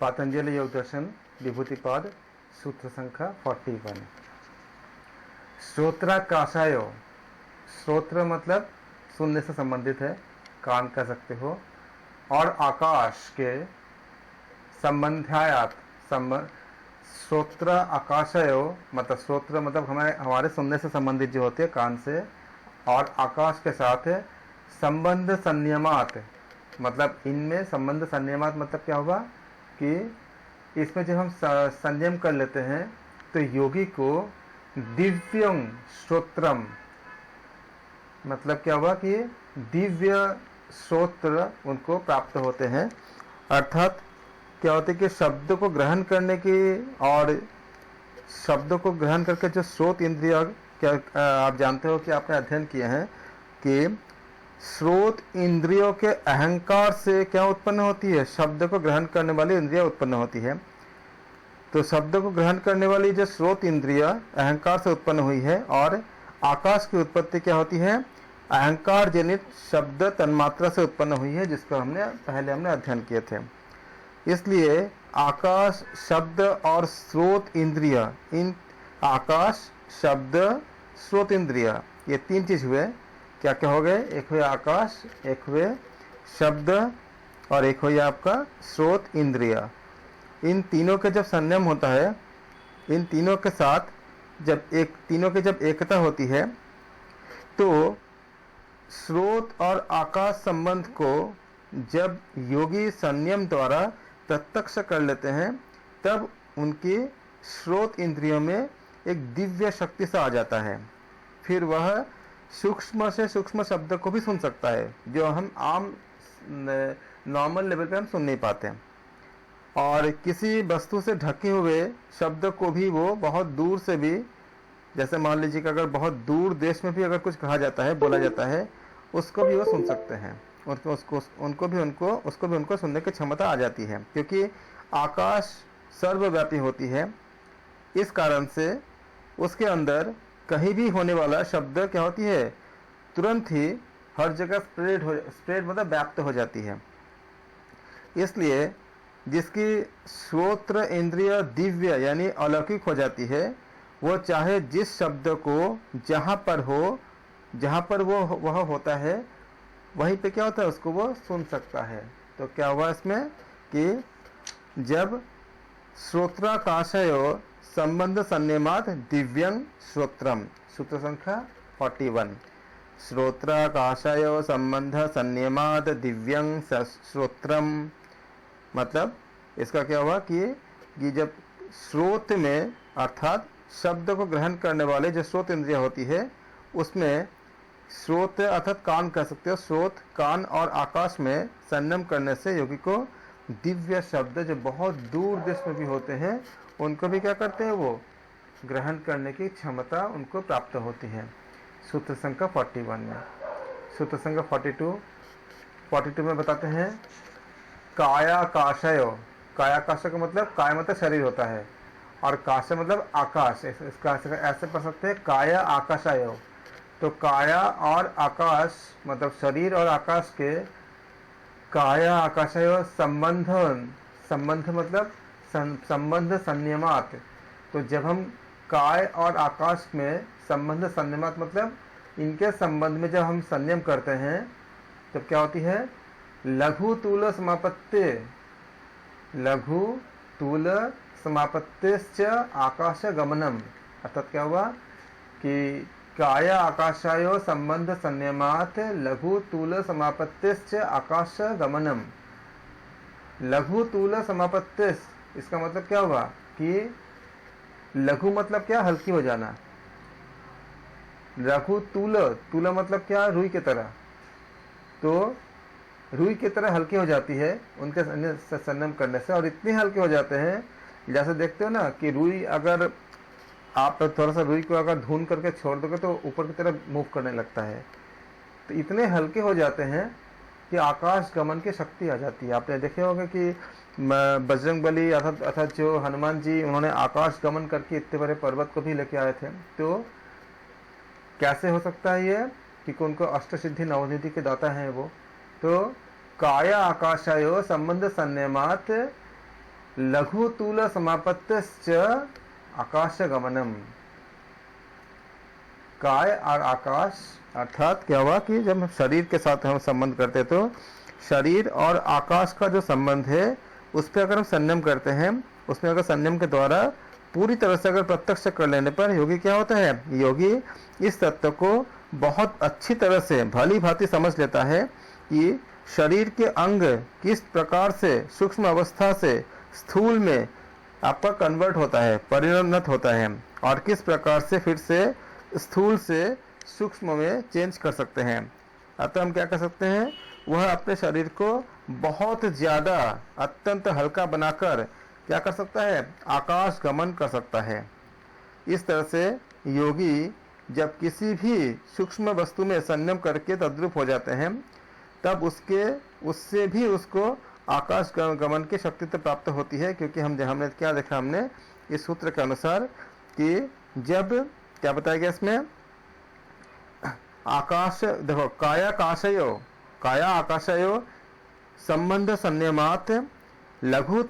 पातंजलि योग दर्शन विभूतिपाद सूत्र संख्या 41। श्रोत्राकाशायो, श्रोत्र मतलब सुनने से संबंधित है, कान कह सकते हो, और आकाश के संबंध्यायात श्रोत्र आकाशयो मतलब श्रोत्र मतलब हमारे सुनने से संबंधित जो होते हैं कान से, और आकाश के साथ संबंध संयमात मतलब इनमें संबंध संयमात मतलब क्या होगा कि इसमें जब हम संयम कर लेते हैं तो योगी को दिव्यं श्रोत्रम मतलब क्या हुआ कि दिव्य श्रोत्र उनको प्राप्त होते हैं। अर्थात क्या होता है कि शब्द को ग्रहण करने की और शब्द को ग्रहण करके जो श्रोत इंद्रिय, क्या आप जानते हो कि आपने अध्ययन किए हैं कि श्रोत इंद्रियों के अहंकार से क्या उत्पन्न होती है, शब्द को ग्रहण करने वाली इंद्रिया उत्पन्न होती है। तो शब्द को ग्रहण करने वाली जो श्रोत इंद्रिया अहंकार से उत्पन्न हुई है, और आकाश की उत्पत्ति क्या होती है, अहंकार जनित शब्द तन्मात्रा से उत्पन्न हुई है, जिसका पहले हमने अध्ययन किए थे। इसलिए आकाश शब्द और स्रोत इंद्रिया, इन आकाश शब्द स्रोत इंद्रिया ये तीन चीज हुए, क्या क्या हो गए, एक हुए आकाश, एक हुए शब्द, और एक हुई आपका स्रोत इंद्रिया। इन तीनों के जब संयम होता है, इन तीनों के साथ जब एकता होती है, तो स्रोत और आकाश संबंध को जब योगी संयम द्वारा प्रत्यक्ष कर लेते हैं, तब उनकी स्रोत इंद्रियों में एक दिव्य शक्ति सा आ जाता है। फिर वह सूक्ष्म से सूक्ष्म शब्द को भी सुन सकता है, जो हम आम नॉर्मल लेवल पे हम सुन नहीं पाते। और किसी वस्तु से ढके हुए शब्द को भी वो बहुत दूर से भी, जैसे मान लीजिए कि अगर बहुत दूर देश में भी अगर कुछ कहा जाता है, बोला जाता है, उसको भी वो सुन सकते हैं, उनको भी सुनने की क्षमता आ जाती है, क्योंकि आकाश सर्वव्यापी होती है। इस कारण से उसके अंदर कहीं भी होने वाला शब्द क्या होती है, तुरंत ही हर जगह स्प्रेड मतलब व्याप्त हो जाती है। इसलिए जिसकी श्रोत्र इंद्रिय दिव्य यानी अलौकिक हो जाती है, वो चाहे जिस शब्द को जहाँ पर वह होता है, वहीं पे क्या होता है, उसको वो सुन सकता है। तो क्या हुआ इसमें कि जब श्रोत्राकाशयो संबंध संयमात दिव्यं श्रोत्रम, सूत्र संख्या 41। श्रोत्राकाशयो संबंध संयमात दिव्यं श्रोत्रम मतलब इसका क्या हुआ कि जब श्रोत में अर्थात शब्द को ग्रहण करने वाले जो श्रोत इंद्रिय होती है, उसमें श्रोत अर्थात कान कह सकते हो, श्रोत कान और आकाश में संयम करने से योगी को दिव्य शब्द जो बहुत दूर देश में भी होते हैं, उनको भी क्या करते हैं, वो ग्रहण करने की क्षमता उनको प्राप्त होती है। सूत्र संख्या 41 में। सूत्र संख्या 42 में बताते हैं कायाकाशयो, कायाकाश का मतलब काय मतलब शरीर होता है, और काश मतलब आकाश, इसका ऐसे पढ़ सकते हैं काया आकाशायो। तो काया और आकाश मतलब शरीर और आकाश के काया आकाशायो संबंध मतलब संबंध संयमात। तो जब हम काय और आकाश में संबंध संयमात मतलब इनके संबंध में जब हम संयम करते हैं, तब क्या होती है, लघु तूल समापत्ति, लघु तूल समापत्तिश्च आकाश गमनम। अर्थात क्या हुआ कि काया आकाशायो संबंध संयमात लघु तूल समापत्तिश्च आकाश गमनम। लघु तूल समापत्तिश इसका मतलब क्या हुआ कि लघु मतलब क्या, हल्की हो जाना। लघु तूल मतलब क्या, रुई की तरह। तो रुई की तरह हल्की हो जाती है उनके संयम करने से, और इतने हल्के हो जाते हैं, जैसे देखते हो ना कि रुई अगर आप थोड़ा सा रुई को अगर धुन करके छोड़ दोगे तो ऊपर की तरफ मूव करने लगता है। तो इतने हल्के हो जाते हैं कि आकाश गमन की शक्ति आ जाती है। आपने देखे होंगे कि बजरंगबली अर्थात जो हनुमान जी, उन्होंने आकाश गमन करके इतने बड़े पर्वत को भी लेके आए थे। तो कैसे हो सकता है ये, क्योंकि उनको अष्ट सिद्धि नवनिधि के दाता हैं वो। तो काया आकाशायो संबंध संयमात लघु तूल समापत्तिश्च आकाशगमनम। काय और आकाश अर्थात क्या हुआ कि जब शरीर के साथ हम संबंध करते तो शरीर और आकाश का जो संबंध है उस पर अगर हम संयम करते हैं, उसमें अगर संयम के द्वारा पूरी तरह से अगर प्रत्यक्ष कर लेने पर योगी क्या होता है, योगी इस तत्व को बहुत अच्छी तरह से भली भांति समझ लेता है कि शरीर के अंग किस प्रकार से सूक्ष्म अवस्था से स्थूल में आपका कन्वर्ट होता है, परिणत होता है, और किस प्रकार से फिर से स्थूल से सूक्ष्म में चेंज कर सकते हैं। अतः हम क्या कर सकते हैं, वह अपने शरीर को बहुत ज़्यादा अत्यंत हल्का बनाकर क्या कर सकता है, आकाश गमन कर सकता है। इस तरह से योगी जब किसी भी सूक्ष्म वस्तु में संयम करके तद्रूप हो जाते हैं तब उससे भी उसको आकाश गमन की शक्ति तो प्राप्त होती है, क्योंकि हमने क्या देखा, हमने इस सूत्र के अनुसार कि जब क्या बताया गया इसमें, आकाश देखो काया आकाशयो संबंध संयमात लघु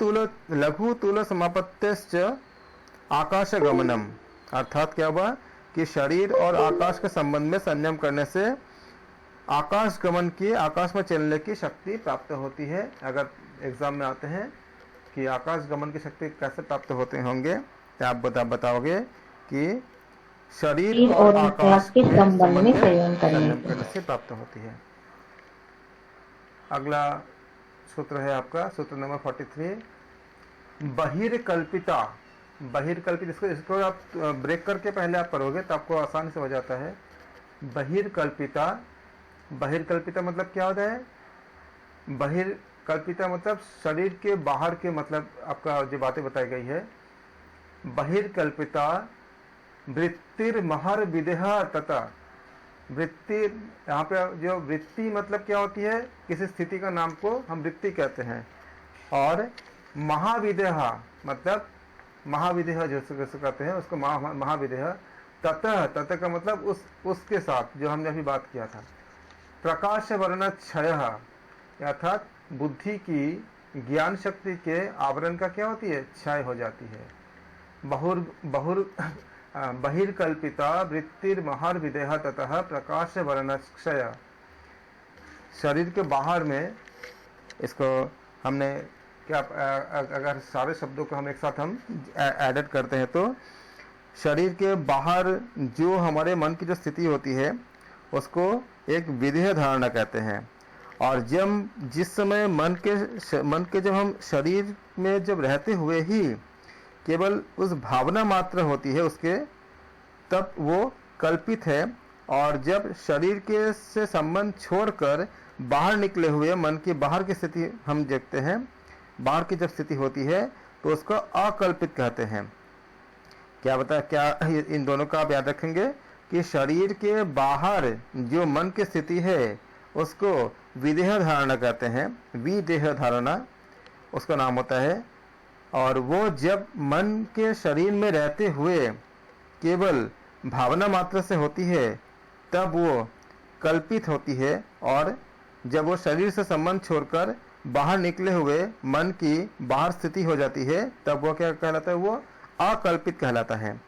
तूल समापत्तिश्च आकाश गमनम। अर्थात क्या हुआ कि शरीर और आकाश के संबंध में संयम करने से आकाश गमन की, आकाश में चलने की शक्ति प्राप्त होती है। अगर एग्जाम में आते हैं कि आकाश गमन की शक्ति कैसे प्राप्त होते होंगे तो आप बताओगे कि शरीर और आकाश के संबंध में संयम करने से प्राप्त होती है। अगला सूत्र है आपका सूत्र नंबर 43, बहिर्कल्पित। इसको आप ब्रेक करके पहले आप पढ़ोगे तो आपको आसानी से हो जाता है। बहिर्कल्पिता मतलब क्या होता है, बहिर्कल्पिता मतलब शरीर के बाहर के, मतलब आपका जो बातें बताई गई है। बहिर्कल्पिता वृत्तिर्महर विदेह तथा, वृत्ति यहाँ पे जो वृत्ति मतलब क्या होती है, किसी स्थिति का नाम को हम वृत्ति कहते हैं। और महाविदेह मतलब महाविदेह जो कहते हैं उसको महाविदेह। ततः का मतलब उसके साथ जो हमने अभी बात किया था। प्रकाश वर्ण क्षय अर्थात बुद्धि की ज्ञान शक्ति के आवरण का क्या होती है, क्षय हो जाती है। बहिर्कल्पिता वृत्तिर्महर विदेह ततः प्रकाश वर्ण क्षय। शरीर के बाहर में, इसको हमने क्या, अगर सारे शब्दों को हम एक साथ हम एडिट करते हैं तो शरीर के बाहर जो हमारे मन की जो स्थिति होती है उसको एक विधेय धारणा कहते हैं। और जिस समय मन के जब हम शरीर में जब रहते हुए ही केवल उस भावना मात्र होती है उसके, तब वो कल्पित है। और जब शरीर के से संबंध छोड़कर बाहर निकले हुए मन की बाहर की स्थिति हम देखते हैं, बाहर की जब स्थिति होती है तो उसको अकल्पित कहते हैं। क्या इन दोनों का आप याद रखेंगे कि शरीर के बाहर जो मन की स्थिति है उसको विदेह धारणा कहते हैं, विदेह धारणा उसका नाम होता है। और वो जब मन के शरीर में रहते हुए केवल भावना मात्र से होती है तब वो कल्पित होती है। और जब वो शरीर से संबंध छोड़कर बाहर निकले हुए मन की बाहर स्थिति हो जाती है तब वो क्या कहलाता है, वो अकल्पित कहलाता है।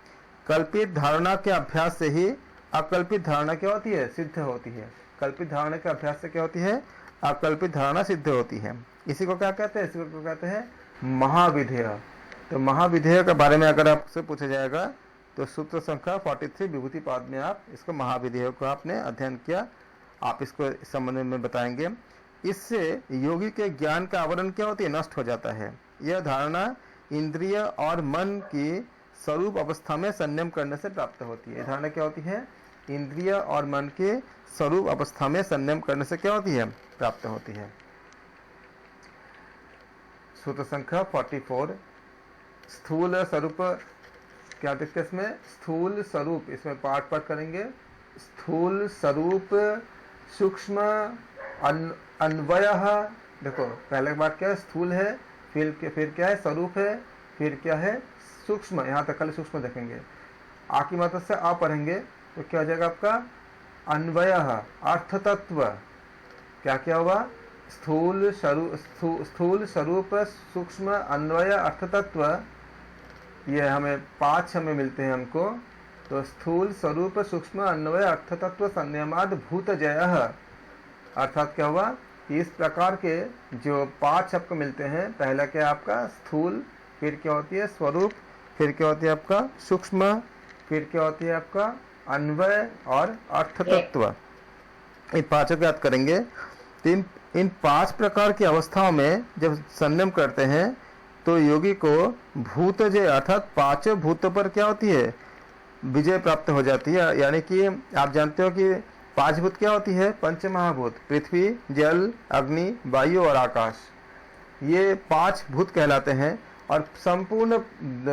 कल्पित धारणा के अभ्यास से ही अकल्पित धारणा क्या होती है, सिद्ध होती है। कल्पित धारणा के अभ्यास से क्या होती है, अकल्पित धारणा सिद्ध होती है। इसी को क्या कहते हैं, इसी को कहते हैं महाविधेय। तो महाविधेय के बारे में अगर आपसे पूछा जाएगा तो सूत्र संख्या 43 विभूति पाद में आप इसको महाविधेय को आपने अध्ययन किया, आप इसको इस संबंध में बताएंगे। इससे योगी के ज्ञान का आवरण क्या होती है, नष्ट हो जाता है। यह धारणा इंद्रिय और मन की स्वरूप अवस्था में संयम करने से प्राप्त होती है। धारणा क्या होती है, इंद्रिय और मन के स्वरूप अवस्था में संयम करने से क्या होती है, प्राप्त होती है। सूत्र संख्या 44 स्थूल स्वरूप क्या देखते हैं इसमें, स्थूल स्वरूप, इसमें पाठ करेंगे। स्थूल स्वरूप सूक्ष्म अन्वय। देखो पहले बात क्या है, स्थूल है, फिर क्या है, स्वरूप है, फिर क्या है, सूक्ष्म। यहाँ तक खाली सूक्ष्म देखेंगे, आ की मात्रा से आ पढ़ेंगे तो क्या हो जाएगा आपका अन्वय, अर्थ तत्व। क्या क्या हुआ, स्थूल स्वरूप सूक्ष्म अन्वय अर्थ तत्व, ये हमें 5 हमें मिलते हैं हमको। तो स्थूल स्वरूप सूक्ष्म अन्वय अर्थ तत्व संयमाद भूत जय, अर्थात क्या हुआ कि इस प्रकार के जो 5 आपको मिलते हैं, पहला क्या आपका स्थूल, फिर क्या होती है स्वरूप, फिर क्या होती है आपका सूक्ष्म, फिर क्या होती है आपका अन्वय और अर्थ तत्व। इन 5 को याद करेंगे। तो इन 5 प्रकार की अवस्थाओं में जब संयम करते हैं तो योगी को भूतजय अर्थात 5 भूतों पर क्या होती है विजय प्राप्त हो जाती है। यानी कि आप जानते हो कि 5 भूत क्या होती है, पंच महाभूत, पृथ्वी, जल, अग्नि, वायु और आकाश, ये 5 भूत कहलाते हैं। और संपूर्ण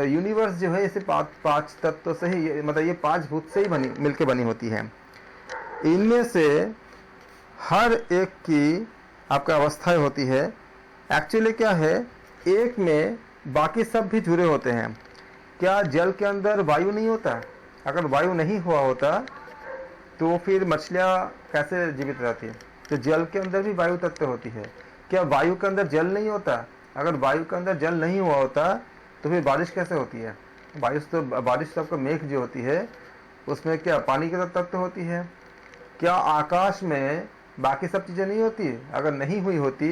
यूनिवर्स जो है इसे 5 तत्वों से ही, मतलब ये 5 भूत से ही मिलके बनी होती है। इनमें से हर एक की आपका अवस्थाएं होती है। एक्चुअली क्या है, एक में बाकी सब भी जुड़े होते हैं। क्या जल के अंदर वायु नहीं होता? अगर वायु नहीं हुआ होता तो फिर मछलियाँ कैसे जीवित रहती है? तो जल के अंदर भी वायु तत्व होती है। क्या वायु के अंदर जल नहीं होता? अगर वायु के अंदर जल नहीं हुआ होता तो फिर बारिश कैसे होती है? बारिश तो आपका मेघ जो होती है उसमें क्या पानी की तत्व होती है? क्या आकाश में बाकी सब चीज़ें नहीं होती? अगर नहीं हुई होती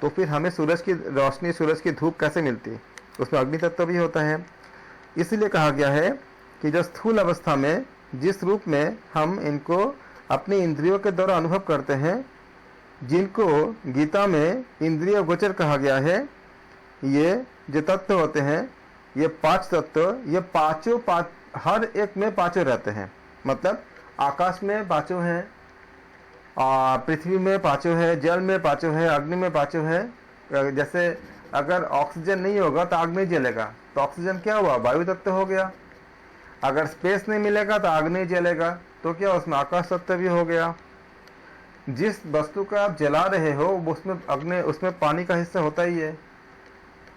तो फिर हमें सूरज की रोशनी, सूरज की धूप कैसे मिलती? उसमें अग्नि तत्व भी होता है। इसलिए कहा गया है कि जो स्थूल अवस्था में जिस रूप में हम इनको अपनी इंद्रियों के द्वारा अनुभव करते हैं, जिनको गीता में इंद्रिय गोचर कहा गया है, ये जो तत्व होते हैं, ये 5 तत्व, ये पांचों हर एक में 5 रहते हैं। मतलब आकाश में 5 हैं, पृथ्वी में 5 है, जल में 5 है, अग्नि में 5 है। जैसे अगर ऑक्सीजन नहीं होगा तो आग नहीं जलेगा, तो ऑक्सीजन क्या हुआ, वायु तत्व हो गया। अगर स्पेस नहीं मिलेगा तो आग नहीं जलेगा, तो क्या उसमें आकाश तत्व भी हो गया। जिस वस्तु का आप जला रहे हो उसमें पानी का हिस्सा होता ही है।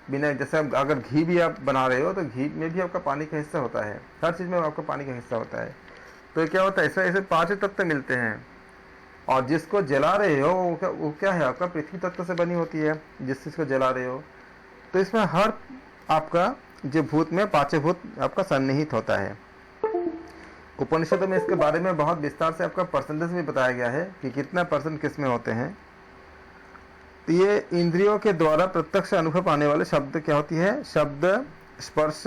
बिना, जैसे अगर घी भी आप बना रहे हो तो घी में भी आपका पानी का हिस्सा होता है, हर चीज़ में आपका पानी का हिस्सा होता है। तो क्या होता है, ऐसे 5 तत्व मिलते हैं। और जिसको जला रहे हो वो क्या है, आपका पृथ्वी तत्व से बनी होती है, जिस चीज़ को जला रहे हो। तो इसमें हर आपका जो भूत में 5 भूत आपका सन्निहित होता है। उपनिषदों में इसके बारे में बहुत विस्तार से आपका परसेंटेज भी बताया गया है कि कितना % किस में होते हैं। तो ये इंद्रियों के द्वारा प्रत्यक्ष अनुभव आने वाले शब्द क्या होती है, शब्द, स्पर्श,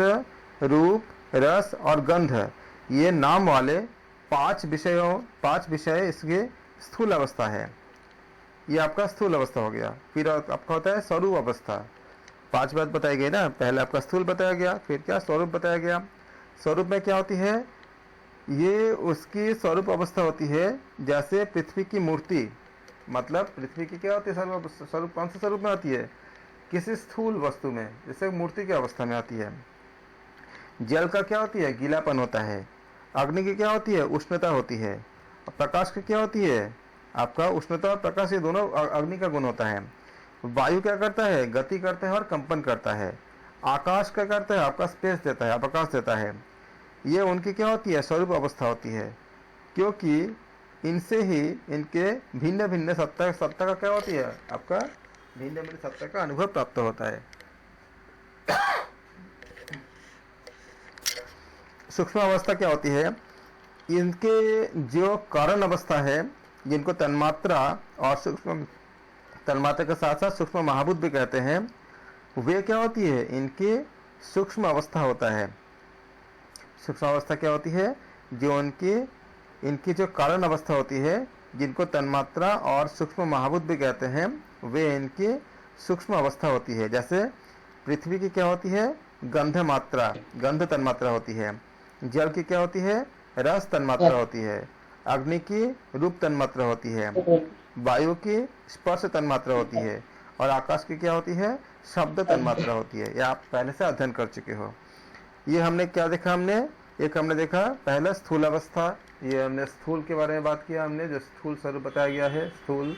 रूप, रस और गंध, ये नाम वाले 5 विषय इसके स्थूल अवस्था है। ये आपका स्थूल अवस्था हो गया। फिर आपका होता है स्वरूप अवस्था। 5 बात बताई गई ना, पहले आपका स्थूल बताया गया, फिर क्या स्वरूप बताया गया। स्वरूप में क्या होती है, ये उसकी स्वरूप अवस्था होती है। जैसे पृथ्वी की मूर्ति, मतलब पृथ्वी की क्या होती है स्वरूप, कौन से स्वरूप में आती है, किसी स्थूल वस्तु में, जैसे मूर्ति की अवस्था में आती है। जल का क्या होती है, गीलापन होता है। अग्नि की क्या होती है, उष्णता होती है। प्रकाश की क्या होती है, आपका उष्णता और प्रकाश, ये दोनों अग्नि का गुण होता है। वायु क्या करता है, गति करता है और कंपन करता है। आकाश क्या करता है, आपका स्पेस देता है, प्रकाश देता है। ये उनकी क्या होती है, स्वरूप अवस्था होती है। क्योंकि इनसे ही इनके भिन्न भिन्न सत्ता का क्या होती है, आपका भिन्न भिन्न सत्ता का अनुभव प्राप्त होता है। सूक्ष्म अवस्था क्या होती है, इनके जो कारण अवस्था है, जिनको तन्मात्रा और सूक्ष्म तन्मात्रा के साथ साथ सूक्ष्म महाभूत भी कहते हैं, वे क्या होती है, इनकी सूक्ष्म अवस्था होता है। सूक्ष्म अवस्था क्या होती है, जो इनकी जो कारण अवस्था होती है, जिनको तन्मात्रा और सूक्ष्म महाभूत भी कहते हैं, वे इनकी सूक्ष्म अवस्था होती है। जैसे पृथ्वी की क्या होती है, गंध तन्मात्रा होती है। जल की क्या होती है, रस तन्मात्रा होती है। अग्नि की रूप तन्मात्रा होती है। वायु की स्पर्श तन्मात्रा होती है। और आकाश की क्या होती है, शब्द तन्मात्रा होती है। ये आप पहले से अध्ययन कर चुके हो। ये हमने क्या देखा, हमने देखा पहला स्थूल अवस्था, ये हमने स्थूल के बारे में बात किया, हमने जो स्थूल स्वरूप बताया गया है, स्थूल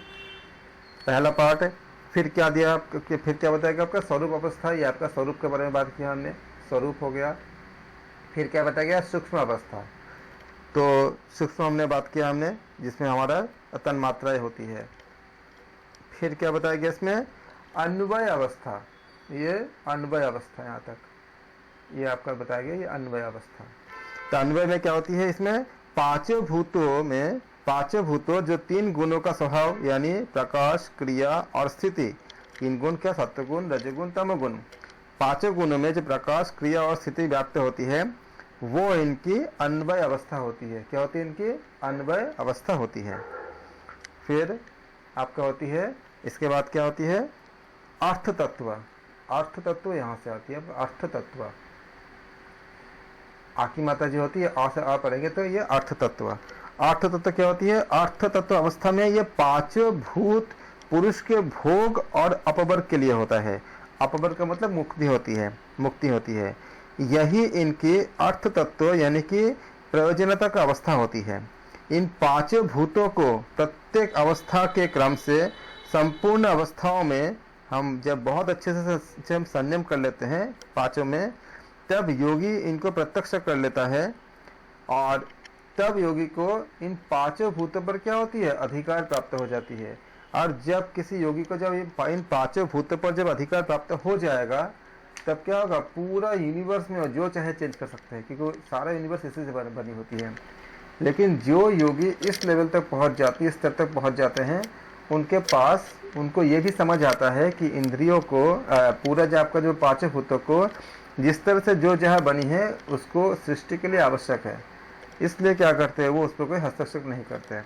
पहला पार्ट है। फिर क्या दिया, फिर क्या बताया गया आपका स्वरूप अवस्था, ये आपका स्वरूप के बारे में बात किया हमने, स्वरूप हो गया। फिर क्या बताया गया, सूक्ष्म अवस्था। तो सूक्ष्म हमने बात किया हमने, जिसमें हमारा तन्मात्राएं होती है। फिर क्या बताया गया इसमें, अन्वय अवस्था, ये अन्वय अवस्था, यहाँ तक ये आपका बताया गया, ये अन्वय अवस्था। तो अन्वय में क्या होती है, इसमें पांचों भूतों जो 3 गुणों का स्वभाव यानी प्रकाश, क्रिया और स्थिति, 3 गुण क्या, सत्वगुण, रजगुण, तमोगुण, 5 गुणों में जो प्रकाश, क्रिया और स्थिति व्याप्त होती है वो इनकी अन्वय अवस्था होती है। क्या होती है, इनकी अन्वय अवस्था होती है। फिर आपका होती है, इसके बाद क्या होती है, अर्थ तत्व। अर्थ तत्व यहाँ से आती है, अर्थ तत्व, आकी माता जी होती है, आ से आ पढ़ेंगे तो ये अर्थ तत्व। अर्थ तत्व क्या होती है, अर्थ तत्व अवस्था में ये 5 भूत पुरुष के भोग और अपवर्ग के लिए होता है। अपवर्ग का मतलब मुक्ति होती है। यही इनकी अर्थ तत्व यानी कि प्रयोजनता का अवस्था होती है। इन 5 भूतों को प्रत्येक अवस्था के क्रम से संपूर्ण अवस्थाओं में हम जब बहुत अच्छे से हम संयम कर लेते हैं 5 में, तब योगी इनको प्रत्यक्ष कर लेता है और तब योगी को इन 5 भूतों पर क्या होती है, अधिकार प्राप्त हो जाती है। और जब किसी योगी को जब इन 5 भूतों पर जब अधिकार प्राप्त हो जाएगा तब क्या होगा, पूरा यूनिवर्स में जो चाहे चेंज कर सकते हैं, क्योंकि सारा यूनिवर्स इसी से बनी होती है। लेकिन जो योगी इस लेवल तक पहुंच जाती है, इस स्तर तक पहुंच जाते हैं, उनके पास उनको ये भी समझ आता है कि इंद्रियों को पूरा जो आपका जो 5 भूतों को जिस तरह से जो जहाँ बनी है उसको सृष्टि के लिए आवश्यक है, इसलिए क्या करते हैं वो उस पर कोई हस्तक्षेप नहीं करते हैं।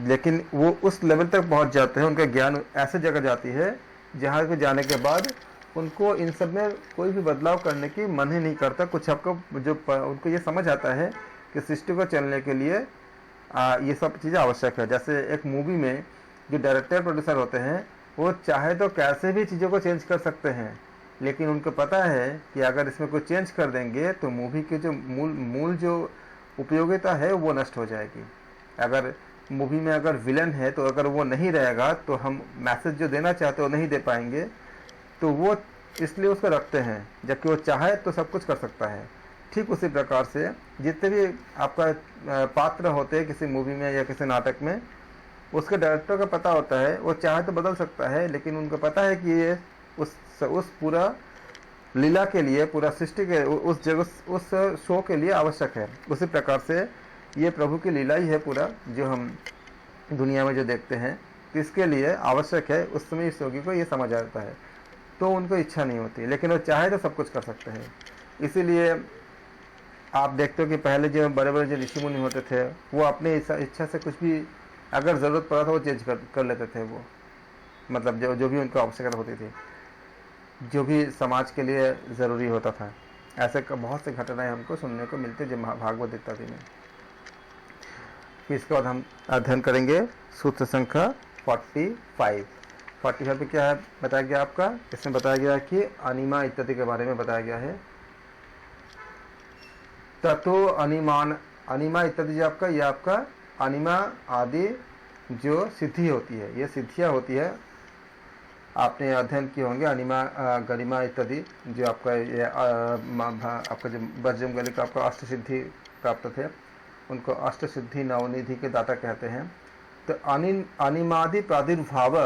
लेकिन वो उस लेवल तक पहुंच जाते हैं, उनका ज्ञान ऐसे जगह जाती है जहाँ पे जाने के बाद उनको इन सब में कोई भी बदलाव करने की मन ही नहीं करता। कुछ आपको जो उनको ये समझ आता है कि सृष्टि को चलने के लिए ये सब चीज़ें आवश्यक है। जैसे एक मूवी में जो डायरेक्टर प्रोड्यूसर होते हैं वो चाहे तो कैसे भी चीज़ों को चेंज कर सकते हैं, लेकिन उनको पता है कि अगर इसमें कोई चेंज कर देंगे तो मूवी की जो मूल जो उपयोगिता है वो नष्ट हो जाएगी। अगर मूवी में अगर विलन है तो अगर वो नहीं रहेगा तो हम मैसेज जो देना चाहते हो नहीं दे पाएंगे, तो वो इसलिए उसको रखते हैं, जबकि वो चाहे तो सब कुछ कर सकता है। ठीक उसी प्रकार से जितने भी आपका पात्र होते हैं किसी मूवी में या किसी नाटक में, उसके डायरेक्टर को पता होता है वो चाहे तो बदल सकता है, लेकिन उनको पता है कि ये उस पूरा लीला के लिए, पूरा सृष्टि के उस जगह उस शो के लिए आवश्यक है। उसी प्रकार से ये प्रभु की लीला ही है पूरा, जो हम दुनिया में जो देखते हैं, इसके लिए आवश्यक है। उस समय इस योगी को ये समझ आता है तो उनको इच्छा नहीं होती, लेकिन वो चाहे तो सब कुछ कर सकते हैं। इसीलिए आप देखते हो कि पहले जो बड़े बड़े जो ऋषि मुनि होते थे वो अपने इच्छा से कुछ भी अगर ज़रूरत पड़ा था वो चेंज कर लेते थे। वो मतलब जो भी उनको आवश्यकता होती थी, जो भी समाज के लिए ज़रूरी होता था, ऐसे बहुत से घटनाएं हमको सुनने को मिलती जो भागवत इत्यादि में। फिर इसके बाद हम अध्ययन करेंगे सूत्र संख्या 45 पे क्या है बताया गया आपका, इसमें बताया गया कि अनिमा इत्यादि के बारे में बताया गया है। ततो अनिमा इत्यादि जो आपका, ये आपका अनिमा आदि जो सिद्धि होती है, ये सिद्धियाँ होती है, आपने अध्ययन किए होंगे। अनिमा गरिमा इत्यादि जो आपका ये आपका जो बजरंगबली का आपका अष्ट सिद्धि प्राप्त थे, उनको अष्ट सिद्धि नवनिधि के दाता कहते हैं। तो अनिमादि प्रादुर्भाव,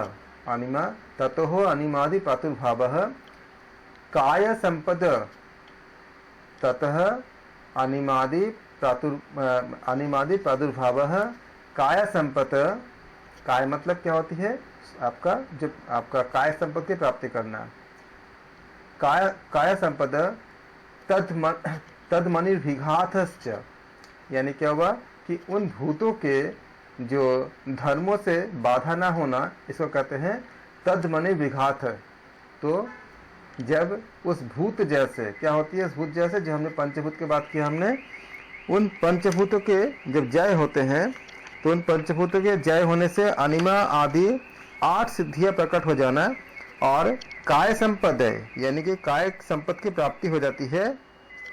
अनिमा ततो अनिमादि प्रादुर्भाव काय संपद, ततः अनिमादि प्रादुर्भाव काय संपद। काय मतलब क्या होती है, आपका जो आपका काय संपद की प्राप्ति करना। काय संपद तद्मनिर्विघातश्च, यानी क्या हुआ कि उन भूतों के जो धर्मों से बाधा ना होना, इसको कहते हैं तद्मनिर्विघात। तो जब उस भूत जैसे क्या होती है, उस भूत जैसे जो हमने पंचभूत की बात की, हमने उन पंचभूतों के जब जय होते हैं तो उन पंचभूतों के जय होने से अनिमा आदि 8 सिद्धियां प्रकट हो जाना, और काय संपद है यानी कि काय संपद की प्राप्ति हो जाती है।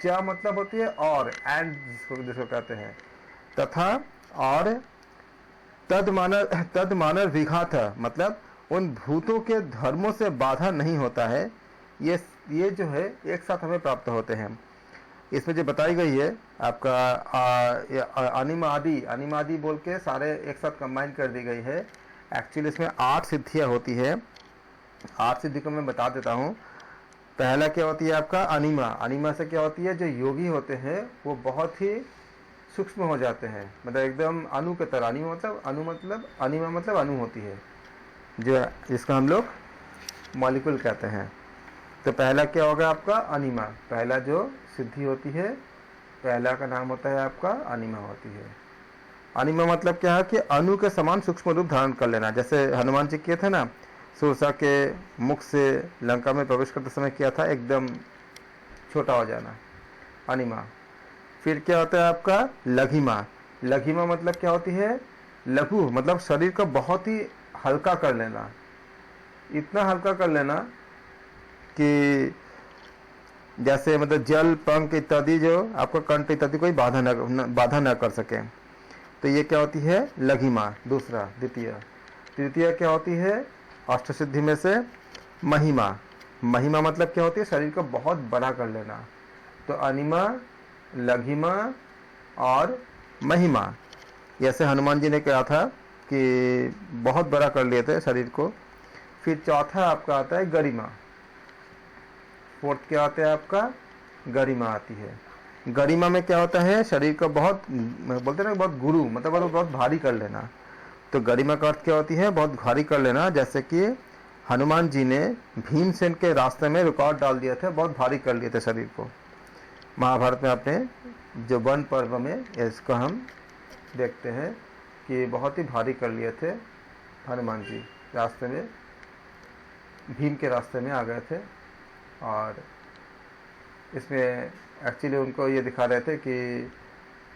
क्या मतलब होती है, और एंड जिसको कहते हैं, तथा और तदमानर विघात मतलब उन भूतों के धर्मों से बाधा नहीं होता है। ये जो है एक साथ हमें प्राप्त होते हैं। इसमें जो बताई गई है आपका अनिमादि बोल के सारे एक साथ कंबाइन कर दी गई है। एक्चुअली इसमें 8 सिद्धियाँ होती है। 8 सिद्धि को मैं बता देता हूँ। पहला क्या होती है आपका अनिमा। अनिमा से क्या होती है, जो योगी होते हैं वो बहुत ही सूक्ष्म हो जाते हैं, मतलब एकदम अणु के तरह। अनिमा मतलब अनिमा मतलब अणु होती है, जो जिसका हम लोग मॉलिक्यूल कहते हैं। तो पहला क्या होगा आपका अनिमा। पहला जो सिद्धि होती है, पहला का नाम होता है आपका अनिमा होती है। अनिमा मतलब क्या है कि अणु के समान सूक्ष्म रूप धारण कर लेना। जैसे हनुमान जी किए थे ना, सुरसा के मुख से लंका में प्रवेश करते समय किया था, एकदम छोटा हो जाना, अनिमा। फिर क्या होता है आपका लघिमा। लघिमा मतलब क्या होती है, लघु मतलब शरीर को बहुत ही हल्का कर लेना, इतना हल्का कर लेना कि जैसे मतलब जल पंख इत्यादि जो आपका कंठ इत्यादि कोई बाधा न कर सके। तो ये क्या होती है लघिमा। दूसरा द्वितीय। तृतीय क्या होती है अष्ट सिद्धि में से महिमा। महिमा मतलब क्या होती है, शरीर को बहुत बड़ा कर लेना। तो अनिमा, लघिमा और महिमा। जैसे हनुमान जी ने कहा था कि बहुत बड़ा कर लिए थे शरीर को। फिर चौथा आपका आता है गरिमा। फोर्थ क्या आता है आपका गरिमा आती है। गरिमा में क्या होता है, शरीर को बहुत बोलते हैं ना, बहुत गुरु मतलब बहुत भारी कर लेना। तो गरिमा का अर्थ क्या होती है, बहुत भारी कर लेना। जैसे कि हनुमान जी ने भीमसेन के रास्ते में रुकावट डाल दिया था, बहुत भारी कर लिए थे शरीर को। महाभारत में आपने जो वन पर्व में इसको हम देखते हैं कि बहुत ही भारी कर लिए थे हनुमान जी, रास्ते में भीम के रास्ते में आ गए थे। और इसमें एक्चुअली उनको ये दिखा रहे थे कि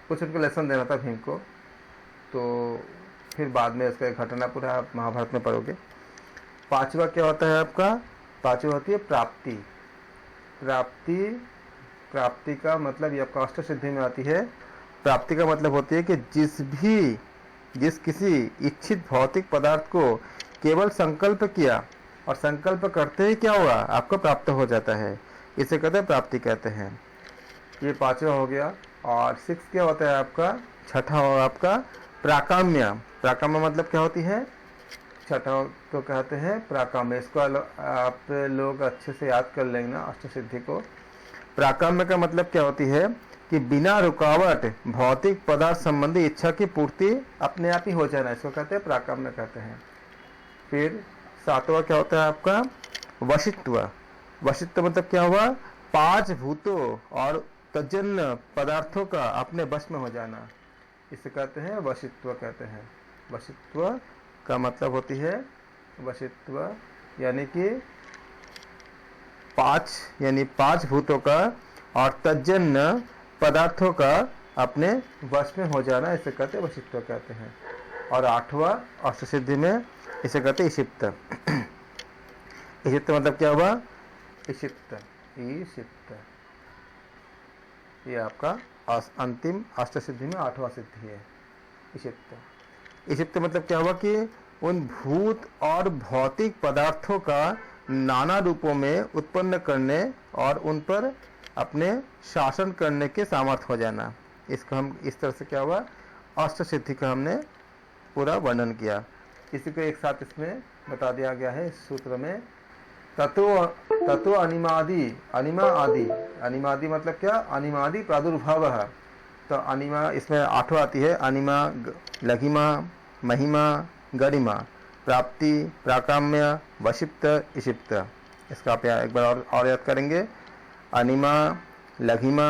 कुछ उनको लेसन देना था भीम को। तो फिर बाद में इसका घटना पूरा आप महाभारत में पढ़ोगे। पांचवा क्या होता है आपका, पांचवा होती है प्राप्ति। प्राप्ति का मतलब ये आपका अष्ट सिद्धि में आती है। प्राप्ति का मतलब होती है कि जिस किसी इच्छित भौतिक पदार्थ को केवल संकल्प किया और संकल्प करते ही क्या हुआ, आपको प्राप्त हो जाता है, इसे कहते हैं प्राप्ति कहते हैं। ये पांचवा हो गया। और 6 क्या होता है आपका, छठा होगा आपका प्राकाम्य। प्राकाम्य मतलब क्या होती है, छठा तो कहते हैं प्राकाम्य। इसको आप लोग अच्छे से याद कर लेंगे ना अष्ट सिद्धि को। प्राकाम्य का मतलब क्या होती है कि बिना रुकावट भौतिक पदार्थ संबंधी इच्छा की पूर्ति अपने आप ही हो जाना, इसको कहते हैं प्राकाम्य कहते हैं। फिर 7वां क्या होता है आपका वशित्व। वशित्व मतलब क्या हुआ, 5 भूतों और तजन्य पदार्थों का अपने वश में हो जाना, इसे कहते हैं वशित्व कहते हैं। वशित्व का मतलब होती है वशित्व यानी कि 5 भूतों का और तजन्य पदार्थों का अपने वश में हो जाना, इसे कहते हैं वशित्व कहते हैं। और 8वां अष्ट सिद्धि में इसे कहते हैं ईशिप्त। ईशिप्त मतलब क्या हुआ, ईशिप्त ये आपका अंतिम अष्ट सिद्धि में 8वां सिद्धि है ईशिप्त। ईशिप्त मतलब क्या हुआ कि उन भूत और भौतिक पदार्थों का नाना रूपों में उत्पन्न करने और उन पर अपने शासन करने के सामर्थ्य हो जाना। इसको हम इस तरह से क्या हुआ, अष्ट सिद्धि का हमने पूरा वर्णन किया। इसी को एक साथ इसमें बता दिया गया है इस सूत्र में। ततो अनिमादि, अनिमा आदि। अनिमादि मतलब क्या, अनिमादि प्रादुर्भाव। तो अनिमा इसमें 8वां आती है, अनिमा, लघिमा, महिमा, गरिमा, प्राप्ति, प्राकाम्य, वशिप्त, ईशिप्त। इसका आप एक बार और याद करेंगे। अनिमा, लघिमा,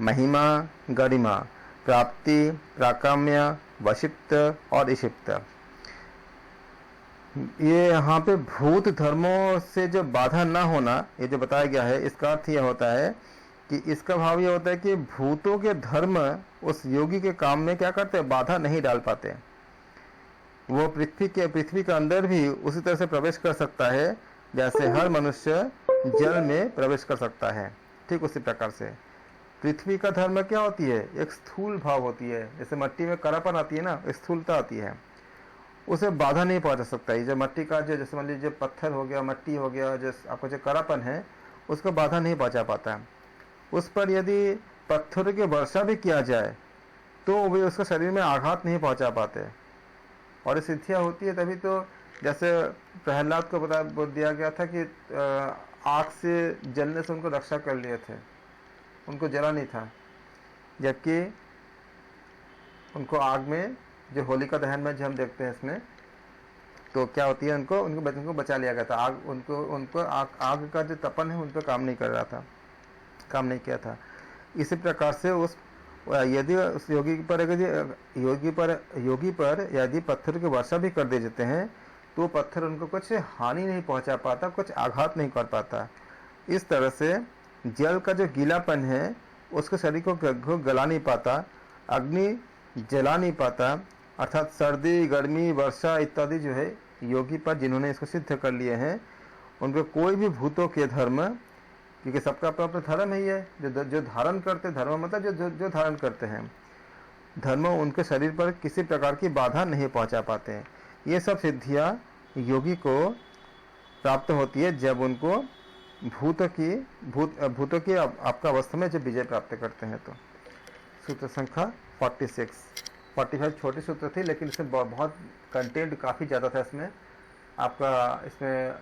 महिमा, गरिमा, प्राप्ति, प्राकाम्य, वशिप्त और ईशिप्त। ये यहाँ पे भूत धर्मों से जो बाधा ना होना, ये जो बताया गया है, इसका अर्थ यह होता है कि इसका भाव ये होता है कि भूतों के धर्म उस योगी के काम में क्या करते हैं, बाधा नहीं डाल पाते। वो पृथ्वी के अंदर भी उसी तरह से प्रवेश कर सकता है जैसे हर मनुष्य जल में प्रवेश कर सकता है, ठीक उसी प्रकार से पृथ्वी का धर्म क्या होती है, एक स्थूल भाव होती है। जैसे मिट्टी में करापन आती है ना, स्थूलता आती है, उसे बाधा नहीं पहुंचा सकता। ये जो मिट्टी का जो जैसे मान लीजिए पत्थर हो गया, मट्टी हो गया, जो आपको जो करापन है उसको बाधा नहीं पहुंचा पाता। उस पर यदि पत्थरों की वर्षा भी किया जाए तो वे उसके शरीर में आघात नहीं पहुंचा पाते। और ये सिद्धियाँ होती है तभी तो, जैसे प्रहलाद को बता बोल दिया गया था कि आग से जलने से उनको रक्षा कर लिए थे, उनको जला नहीं था, जबकि उनको आग में, जो होलिका दहन में जो हम देखते हैं इसमें, तो क्या होती है, उनको बचा लिया गया था। आग उनको आग का जो तपन है उन पर काम नहीं कर रहा था, काम नहीं किया था। इसी प्रकार से यदि उस योगी पर यदि पत्थर की वर्षा भी कर दे देते हैं तो पत्थर उनको कुछ हानि नहीं पहुंचा पाता, कुछ आघात नहीं कर पाता। इस तरह से जल का जो गीलापन है उसके शरीर को गला नहीं पाता, अग्नि जला नहीं पाता, अर्थात सर्दी, गर्मी, वर्षा इत्यादि जो है योगी पर जिन्होंने इसको सिद्ध कर लिए हैं, उनको कोई भी भूतों के धर्म, क्योंकि सबका अपना अपना धर्म ही है, जो धारण करते, धर्म मतलब जो धारण करते हैं, धर्म उनके शरीर पर किसी प्रकार की बाधा नहीं पहुंचा पाते हैं। ये सब सिद्धियां योगी को प्राप्त होती है जब उनको भूतों की आपका अवस्था में जब विजय प्राप्त करते हैं। तो सूत्र संख्या 45 छोटी सूत्र थी, लेकिन इसमें बहुत कंटेंट काफ़ी ज़्यादा था। इसमें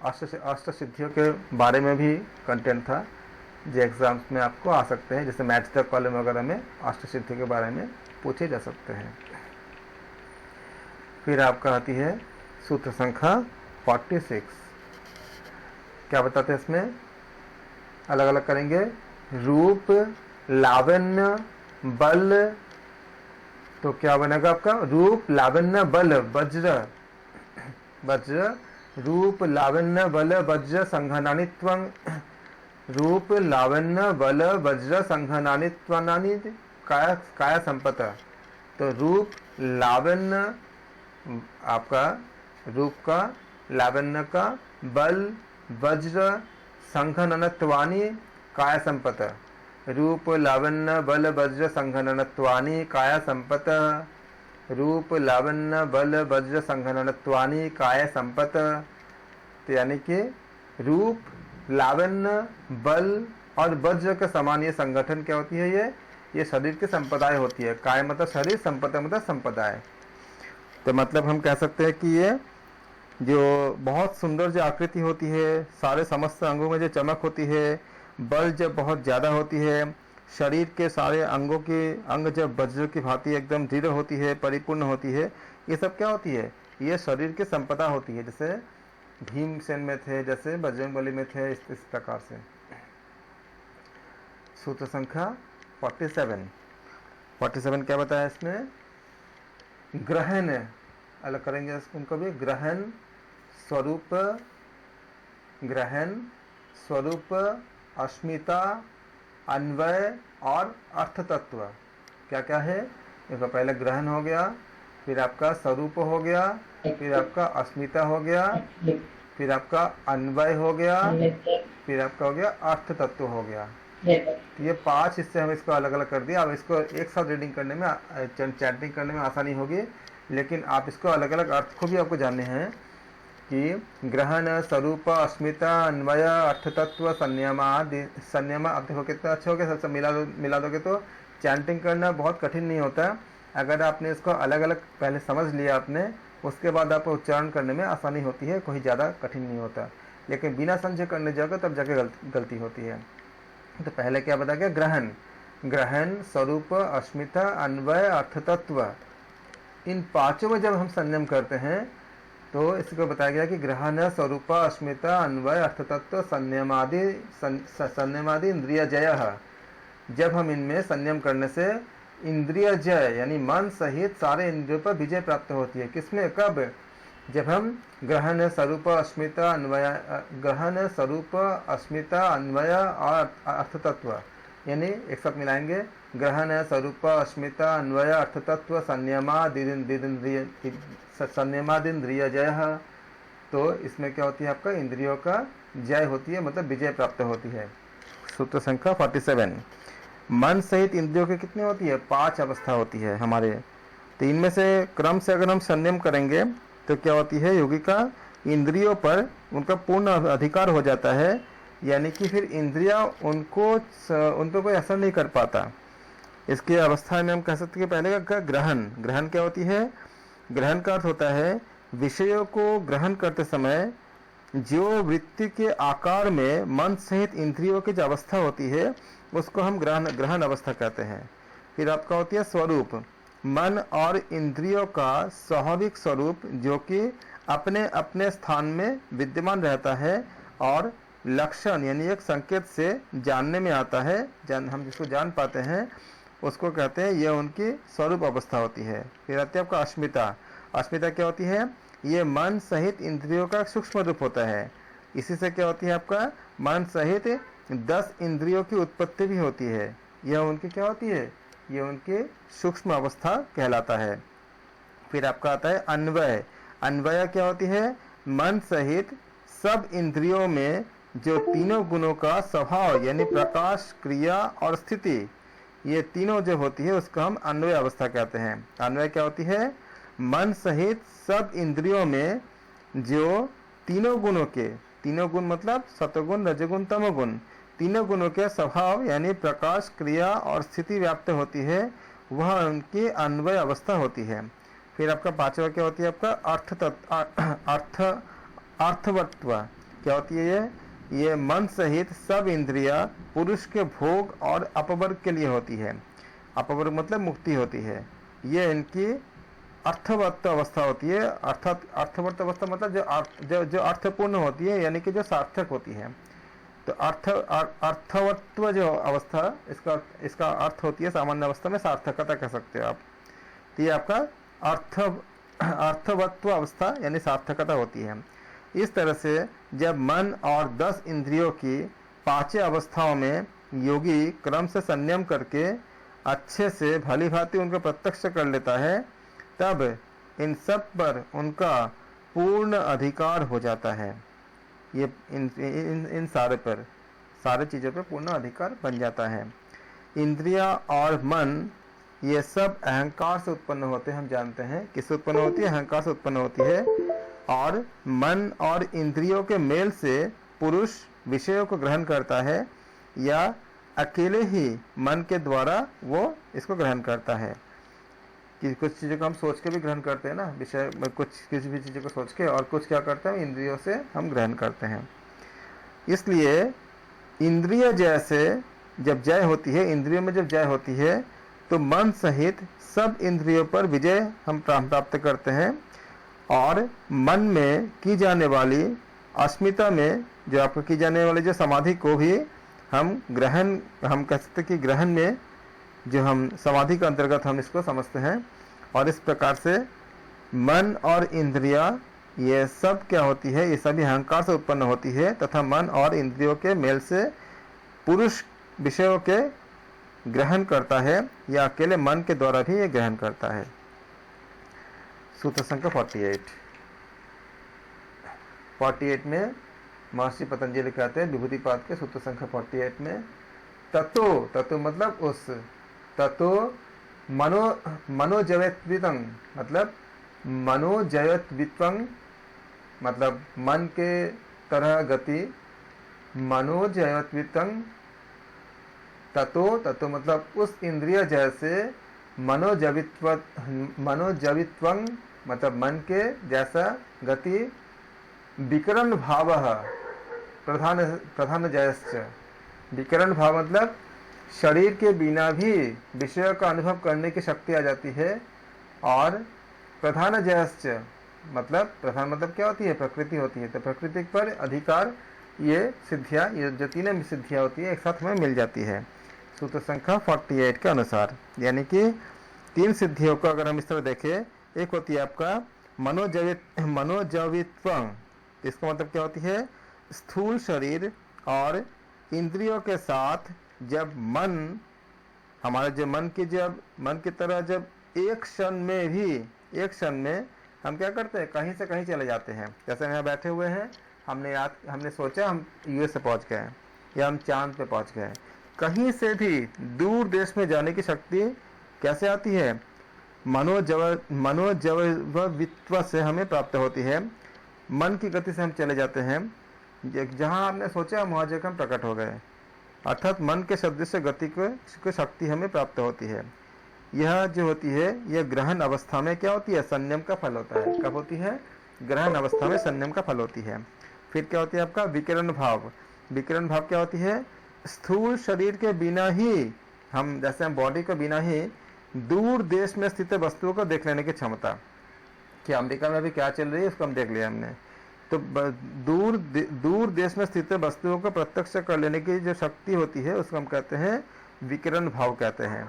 अष्ट सिद्धियों के बारे में भी कंटेंट था जो एग्जाम्स में आपको आ सकते हैं, जैसे मैथ्स द कॉलम वगैरह में अष्ट सिद्धि के बारे में पूछे जा सकते हैं। फिर आपका आती है सूत्र संख्या 46। क्या बताते हैं इसमें, अलग अलग करेंगे। रूप, लावण्य, बल, तो क्या बनेगा आपका, रूप, लावण्य, बल, वज्र, रूप, लावण्य, बल, वज्र, संघनानित्वं, रूप, लावण्य, बल, वज्र, संघनानित्वानि काय संपत। तो रूप, लावण्य, आपका रूप का, लावण्य का, बल, वज्र, संघननत्वानि काय संपत। रूप, लावण्य, बल, वज्र, संघननत्वानि काय संपत। रूप, लावण्य, बल, वज्र, संघननत्वानि काय संपत। तो यानी कि रूप, लावण्य, बल और वज्र के समान ये संगठन क्या होती है, ये शरीर की संपदाएं होती है। काय मतलब शरीर, संपदा मतलब संपदाएं। तो मतलब हम कह सकते हैं कि ये जो बहुत सुंदर जो आकृति होती है, सारे समस्त अंगों में जो चमक होती है, बल जब बहुत ज़्यादा होती है, शरीर के सारे अंगों के अंग जब वज्र की भांति एकदम दृढ़ होती है, परिपूर्ण होती है, ये सब क्या होती है, ये शरीर की संपदा होती है। जैसे भीमसेन में थे, जैसे बजरंगबली में थे, इस प्रकार से। सूत्र संख्या 47 क्या बताया इसमें, ग्रहण, अलग करेंगे उनको भी, ग्रहण स्वरूप, अस्मिता, अन्वय और अर्थ तत्व। क्या क्या है, देखो पहले ग्रहण हो गया, फिर आपका स्वरूप हो गया, फिर आपका अस्मिता हो गया, फिर आपका अन्वय हो गया, फिर आपका हो गया अर्थ तत्व हो गया। तो ये 5 हिस्से हम इसको अलग अलग कर दिया। अब इसको एक साथ रीडिंग करने में, चैंटिंग करने में आसानी होगी, लेकिन आप इसको अलग अलग अर्थ को भी आपको जानने हैं कि ग्रहण, स्वरूप, अस्मिता, अन्वय, अर्थ तत्व, संयम। अब देखो कितना अच्छा हो गया, सब मिला दोगे तो चैंटिंग करना बहुत कठिन नहीं होता। अगर आपने इसको अलग अलग पहले समझ लिया आपने, उसके बाद आपको उच्चारण करने में आसानी होती है, कोई ज़्यादा कठिन नहीं होता। लेकिन बिना समझे करने जाओगे तब जाके गलती होती है। तो पहले क्या बता गया, ग्रहण, स्वरूप, अस्मिता, अन्वय, अर्थ तत्व, इन 5 में जब हम संयम करते हैं तो इसको बताया गया कि ग्रहण, स्वरूप, अस्मिता, अन्वय, अर्थ तत्व, संयमादि इंद्रिय जय। जब हम इनमें संयम करने से इंद्रिय जय यानी मन सहित सारे इंद्रियों पर विजय प्राप्त होती है। किसमें, कब, जब हम ग्रहण, स्वरूप, अस्मिता, अन्वय और अर्थ तत्व यानी एक साथ मिलाएंगे, ग्रहण, स्वरूप, अस्मिता, अन्वय, अर्थ तत्व, संयमादिंद्रिय जय। तो इसमें क्या होती है, आपका इंद्रियों का जय होती है, मतलब विजय प्राप्त होती है। सूत्र संख्या 47। मन सहित इंद्रियों की कितनी होती है, 5 अवस्था होती है हमारे। तो इनमें से क्रम से अगर हम संयम करेंगे तो क्या होती है, योगी का इंद्रियों पर उनका पूर्ण अधिकार हो जाता है, यानी कि फिर इंद्रियां उन पर कोई असर नहीं कर पाता। इसकी अवस्था में हम कह सकते हैं कि पहले का ग्रहण क्या होती है, ग्रहण का अर्थ होता है विषयों को ग्रहण करते समय जो वृत्ति के आकार में मन सहित इंद्रियों की जो अवस्था होती है उसको हम ग्रहण अवस्था कहते हैं। फिर आपका होती है स्वरूप, मन और इंद्रियों का स्वाभाविक स्वरूप जो कि अपने अपने स्थान में विद्यमान रहता है और लक्षण यानी एक संकेत से जानने में आता है, हम जिसको जान पाते हैं उसको कहते हैं, यह उनकी स्वरूप अवस्था होती है। फिर आती है आपका अस्मिता। अस्मिता क्या होती है? ये मन सहित इंद्रियों का सूक्ष्म रूप होता है। इसी से क्या होती है आपका मन सहित 10 इंद्रियों की उत्पत्ति भी होती है। यह उनकी क्या होती है? यह उनकी सूक्ष्म अवस्था कहलाता है। फिर आपका आता है अन्वय। अन्वय क्या होती है? मन सहित सब इंद्रियों में जो तीनों गुणों का स्वभाव यानी प्रकाश, क्रिया और स्थिति, ये तीनों जो होती है उसको हम अन्वय अवस्था कहते हैं। अन्वय क्या होती है? मन सहित सब इंद्रियों में जो तीनों गुणों के, तीनों गुण मतलब सतोगुण, रजोगुण, तमोगुण, तीनों गुणों के स्वभाव यानी प्रकाश, क्रिया और स्थिति व्याप्त होती है, वह उनकी अन्वय अवस्था होती है। फिर आपका पांचवा क्या होती है? आपका अर्थवत्व क्या होती है? ये मन सहित सब इंद्रिया पुरुष के भोग और अपवर्ग के लिए होती है। अपवर्ग मतलब मुक्ति होती है। ये इनकी अर्थवत्त अवस्था होती है। अर्थात अर्थवत्त अवस्था मतलब जो अर्थपूर्ण होती है यानी कि जो सार्थक होती है। तो अर्थवत्व जो अवस्था, इसका अर्थ होती है सामान्य अवस्था में सार्थकता कह सकते हो आप। तो ये आपका अर्थवत्व अवस्था यानी सार्थकता होती है। इस तरह से जब मन और 10 इंद्रियों की पांचों अवस्थाओं में योगी क्रम से संयम करके अच्छे से भली भांति उनको प्रत्यक्ष कर लेता है, तब इन सब पर उनका पूर्ण अधिकार हो जाता है। ये इन सारे चीज़ों पर पूर्ण अधिकार बन जाता है। इंद्रिया और मन ये सब अहंकार से उत्पन्न होते हैं। हम जानते हैं किससे उत्पन्न होती है? अहंकार से उत्पन्न होती है। और मन और इंद्रियों के मेल से पुरुष विषयों को ग्रहण करता है या अकेले ही मन के द्वारा वो इसको ग्रहण करता है। कि कुछ चीज़ों को हम सोच के भी ग्रहण करते हैं ना, विषय में किसी भी चीज़ों को सोच के, और कुछ क्या करते हैं? इंद्रियों से हम ग्रहण करते हैं। इसलिए इंद्रिय जय से जब जय होती है, इंद्रियों में जब जय होती है तो मन सहित सब इंद्रियों पर विजय हम प्राप्त करते हैं। और मन में की जाने वाली अस्मिता में जो आपको की जाने वाली जो समाधि को भी हम कह सकते कि ग्रहण में जो हम समाधि के अंतर्गत हम इसको समझते हैं। और इस प्रकार से मन और इंद्रिया ये सब क्या होती है? ये सभी अहंकार से उत्पन्न होती है तथा मन और इंद्रियों के मेल से पुरुष विषयों के ग्रहण करता है या अकेले मन के द्वारा भी ये ग्रहण करता है। सूत्र संख्या 48 में महर्षि पतंजलि कहते हैं विभूतिपाद के सूत्र संख्या 48 में, ततो मतलब उस, ततो मनोजयत्वितं मतलब मनोजयत्वित्वं मतलब मन के तरह गति, मनोजयत्वितं ततो मतलब उस इंद्रिय जैसे, मनोजवित्वं मतलब मन के जैसा गति, विकरण भाव प्रधान जयश्च। विकरण भाव मतलब शरीर के बिना भी विषय का अनुभव करने की शक्ति आ जाती है। और प्रधान जयश्च मतलब प्रधान मतलब क्या होती है? प्रकृति होती है। तो प्रकृति पर अधिकार, ये सिद्धियाँ, ये जो तीनों सिद्धियाँ होती है एक साथ में मिल जाती है सूत्र संख्या 48 के अनुसार। यानी कि 3 सिद्धियों को अगर हम इस तरह देखें, एक होती है आपका मनोजवित्वं। इसका मतलब क्या होती है? स्थूल शरीर और इंद्रियों के साथ जब मन, हमारे जो मन की तरह जब एक क्षण में हम क्या करते हैं? कहीं से कहीं चले जाते हैं। जैसे यहाँ बैठे हुए हैं, हमने सोचा हम यूएस से पहुँच गए या हम चांद पे पहुँच गए। कहीं से भी दूर देश में जाने की शक्ति कैसे आती है? मनोजवित्व से हमें प्राप्त होती है। मन की गति से हम चले जाते हैं, जहाँ हमने सोचा वहाँ जगह हम प्रकट हो गए। अर्थात मन के सदृश गति को शक्ति हमें प्राप्त होती है। यह जो होती है यह ग्रहण अवस्था में क्या होती है, संयम का फल होता है। कब होती है, ग्रहण अवस्था में संयम का फल होती है। फिर क्या होती है आपका विकिरण भाव। विकिरण भाव क्या होती है, स्थूल शरीर के बिना ही हम, जैसे हम बॉडी के बिना ही दूर देश में स्थित वस्तुओं को देख लेने की क्षमता, कि अमेरिका में अभी क्या चल रही है उसको हम देख लिया हमने, तो दूर देश में स्थित वस्तुओं को प्रत्यक्ष कर लेने की जो शक्ति होती है उसको हम कहते हैं विकिरण भाव कहते हैं।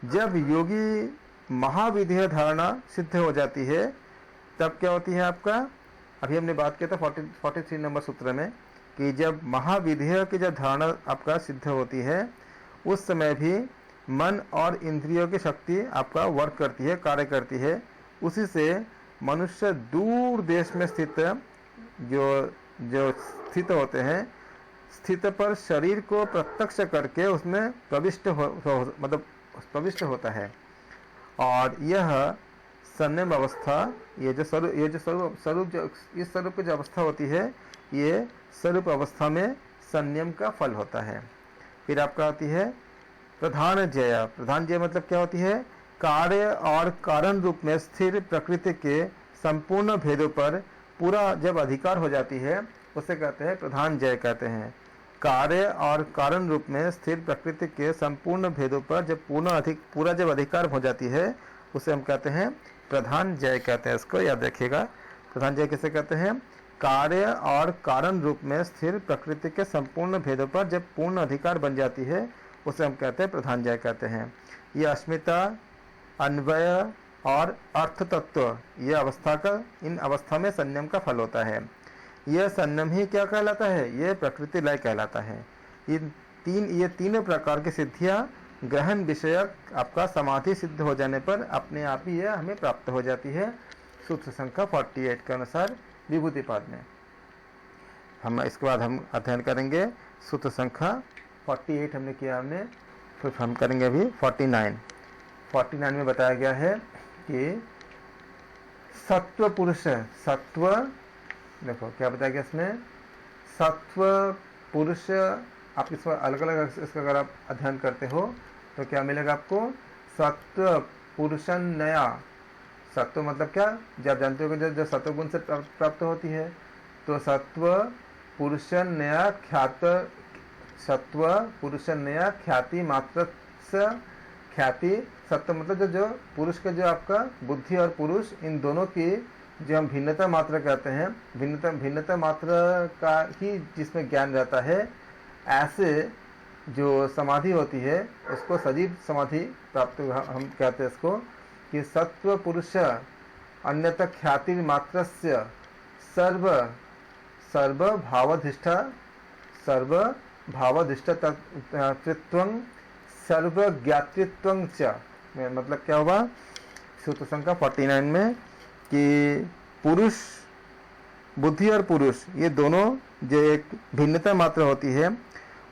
जब योगी महाविधेय धारणा सिद्ध हो जाती है तब क्या होती है आपका, अभी हमने बात किया था 43 नंबर सूत्र में, कि जब महाविधेय की जब धारणा आपका सिद्ध होती है उस समय भी मन और इंद्रियों की शक्ति आपका वर्क करती है, कार्य करती है। उसी से मनुष्य दूर देश में स्थित जो स्थित होते हैं, स्थित पर शरीर को प्रत्यक्ष करके उसमें प्रविष्ट होता है। और यह संयम अवस्था, इस स्वरूप की जो अवस्था होती है, ये स्वरूप अवस्था में संयम का फल होता है। फिर आपका आती है प्रधान जय। प्रधान जय मतलब क्या होती है, कार्य और कारण रूप में स्थिर प्रकृति के संपूर्ण भेदों पर पूरा जब अधिकार हो जाती है उसे कहते हैं प्रधान जय कहते हैं। कार्य और कारण रूप में स्थिर प्रकृति के संपूर्ण भेदों पर जब पूरा जब अधिकार हो जाती है उसे हम कहते हैं प्रधान जय कहते हैं। इसको याद रखिएगा, प्रधान जय किसे कहते हैं, कार्य और कारण रूप में स्थिर प्रकृति के संपूर्ण भेदों पर जब पूर्ण अधिकार बन जाती है उसे हम कहते हैं प्रधान जय कहते हैं। ये अस्मिता, अन्वय और अर्थ तत्व, ये अवस्था का, इन अवस्था में संयम का फल होता है। यह संयम ही क्या कहलाता है, ये प्रकृति लय कहलाता है। ये तीनों प्रकार की सिद्धियां ग्रहण विषयक आपका समाधि सिद्ध हो जाने पर अपने आप ही यह हमें प्राप्त हो जाती है। सूत्र संख्या 48 के अनुसार विभूतिपाद में। हम इसके बाद हम अध्ययन करेंगे सूत्र संख्या 48 हमने किया हमने, फिर हम करेंगे अभी 49 में बताया गया है कि सत्व पुरुष, सत्व, देखो क्या बताया गया इसमें, सत्व पुरुष, आप इसमें अलग अलग इसका अगर आप अध्ययन करते हो तो क्या मिलेगा आपको, सत्व पुरुषन नया। सत्व मतलब क्या, जब जानते हो कि जो सत्व गुण से प्राप्त होती है, तो सत्व पुरुषन नया ख्यात, सत्व पुरुषन नया ख्याति मात्र, ख्याति सत्व मतलब जो पुरुष का, जो आपका बुद्धि और पुरुष, इन दोनों की जो हम भिन्नता मात्र कहते हैं, भिन्नता मात्र का ही जिसमें ज्ञान रहता है, ऐसे जो समाधि होती है उसको सजीव समाधि प्राप्त हम कहते हैं इसको, कि सत्व पुरुष अन्यत ख्याति मात्रस्य सर्व भावधिष्ठ तत्वं सर्व ज्ञातृत्वं च। मतलब क्या होगा सूत्र संख्या 49 में, कि पुरुष, बुद्धि और पुरुष, ये दोनों जो एक भिन्नता मात्र होती है,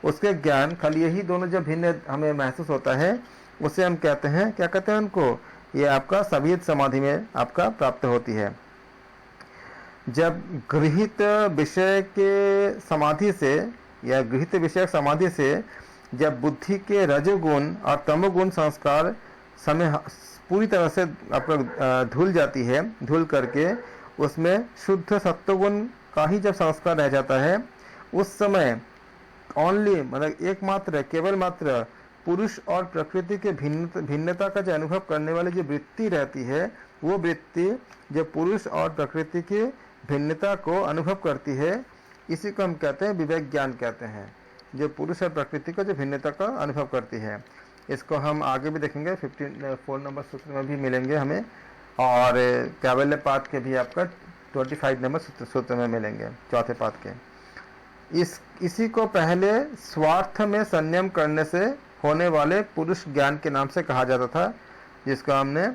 उसके ज्ञान खाली यही दोनों जब भिन्न हमें महसूस होता है उसे हम कहते हैं, क्या कहते हैं उनको, ये आपका सविद समाधि में आपका प्राप्त होती है। जब गृहीत विषय के समाधि से या गृहीत विषय समाधि से जब बुद्धि के रजोगुण और तमोगुण संस्कार समय पूरी तरह से आपका धुल जाती है, धुल करके उसमें शुद्ध सत्वगुण का ही जब संस्कार रह जाता है, उस समय ओनली मतलब एकमात्र, केवल मात्र पुरुष और प्रकृति के भिन्नता का जो अनुभव करने वाली जो वृत्ति रहती है, वो वृत्ति जो पुरुष और प्रकृति की भिन्नता को अनुभव करती है, इसी को हम कहते हैं विवेक ज्ञान कहते हैं, जो पुरुष और प्रकृति को जो भिन्नता का अनुभव करती है। इसको हम आगे भी देखेंगे, 54 नंबर सूत्र में भी मिलेंगे हमें, और कैवल्य पाद के भी आपका 25 नंबर सूत्र में मिलेंगे, चौथे पाद के। इसी को पहले स्वार्थ में संयम करने से होने वाले पुरुष ज्ञान के नाम से कहा जाता था, जिसको हमने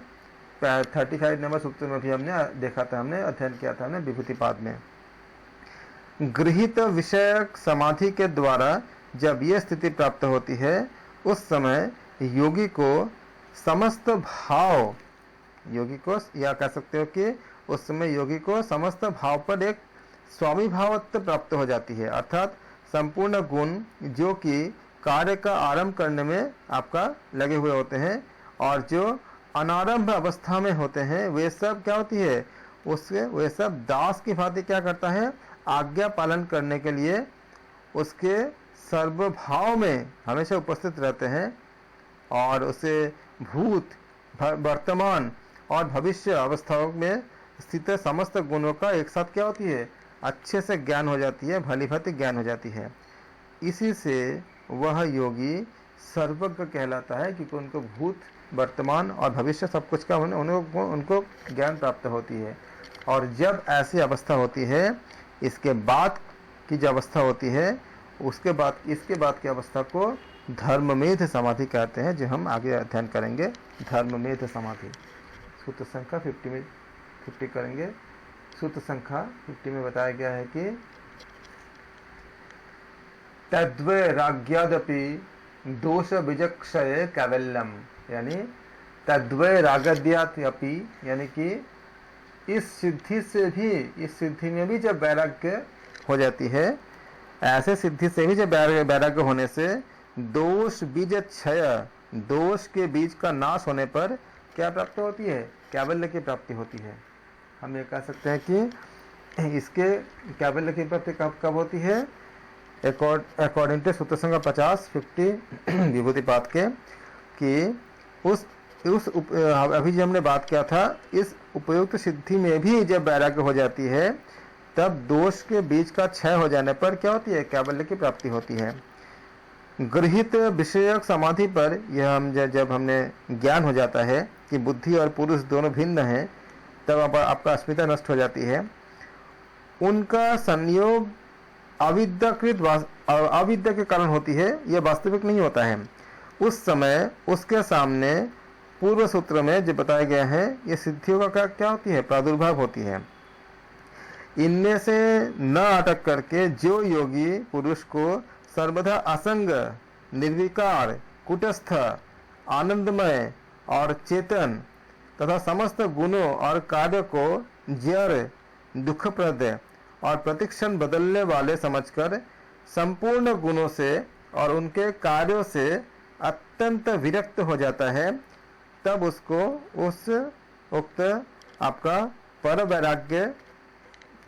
35 नंबर सूत्र में भी हमने देखा था, हमने अध्ययन किया था हमने विभूतिपाद में। गृहीत विषयक समाधि के द्वारा जब ये स्थिति प्राप्त होती है, उस समय योगी को समस्त भाव, योगी को या कह सकते हो कि उस समय योगी को समस्त भाव पर एक स्वामी भावत्व प्राप्त हो जाती है, अर्थात संपूर्ण गुण जो कि कार्य का आरंभ करने में आपका लगे हुए होते हैं और जो अनारंभ अवस्था में होते हैं वे सब क्या होती है, उसके वे सब दास की भांति क्या करता है, आज्ञा पालन करने के लिए उसके सर्वभाव में हमेशा उपस्थित रहते हैं और उसे भूत, वर्तमान और भविष्य अवस्थाओं में स्थित समस्त गुणों का एक साथ क्या होती है, अच्छे से ज्ञान हो जाती है, भली भांति ज्ञान हो जाती है। इसी से वह योगी सर्वज्ञ कहलाता है, क्योंकि उनको भूत, वर्तमान और भविष्य सब कुछ का उनको ज्ञान प्राप्त होती है। और जब ऐसी अवस्था होती है, इसके बाद की जो अवस्था होती है, उसके बाद इसके बाद की अवस्था को धर्ममेध समाधि कहते हैं, जो हम आगे अध्ययन करेंगे। धर्ममेध समाधि सूत्र संख्या 50 करेंगे। सूत्र संख्या 50 में बताया गया है कि तद्वैराग्यादपि दोष विजक्षय कैवल्यम, यानी तद्वैराग्यादपि, यानी कि इस सिद्धि से भी, इस सिद्धि में भी जब वैराग्य हो जाती है, ऐसे सिद्धि से भी जब वैराग्य होने से दोष बीज क्षय, दोष के बीज का नाश होने पर क्या प्राप्त होती है, कैवल्य की प्राप्ति होती है। हम ये कह सकते हैं कि इसके कैवल्य की प्राप्ति कब होती है, अकॉर्डिंग टू सूत्र संख्या 50 विभूतिपाद के, कि उस अभी जो हमने बात किया था, इस उपयुक्त सिद्धि में भी जब वैराग्य हो जाती है, तब दोष के बीज का क्षय हो जाने पर क्या होती है, कैवल्य की प्राप्ति होती है। गृहित विषयक समाधि पर यह हम जब हमने ज्ञान हो जाता है कि बुद्धि और पुरुष दोनों भिन्न हैं, तब आपका अस्मिता नष्ट हो जाती है। उनका संयोग अविद्या के कारण होती है, यह वास्तविक नहीं होता है। उस समय उसके सामने पूर्व सूत्र में जो बताया गया है, ये सिद्धियों का क्या होती है, प्रादुर्भाव होती है। इनमें से न अटक करके जो योगी पुरुष को सर्वदा असंग, निर्विकार, कुटस्थ, आनंदमय और चेतन तथा समस्त गुणों और कार्य को जड़, दुखप्रद और प्रतिक्षण बदलने वाले समझकर संपूर्ण गुणों से और उनके कार्यों से अत्यंत विरक्त हो जाता है, तब उसको उस उक्त आपका पर वैराग्य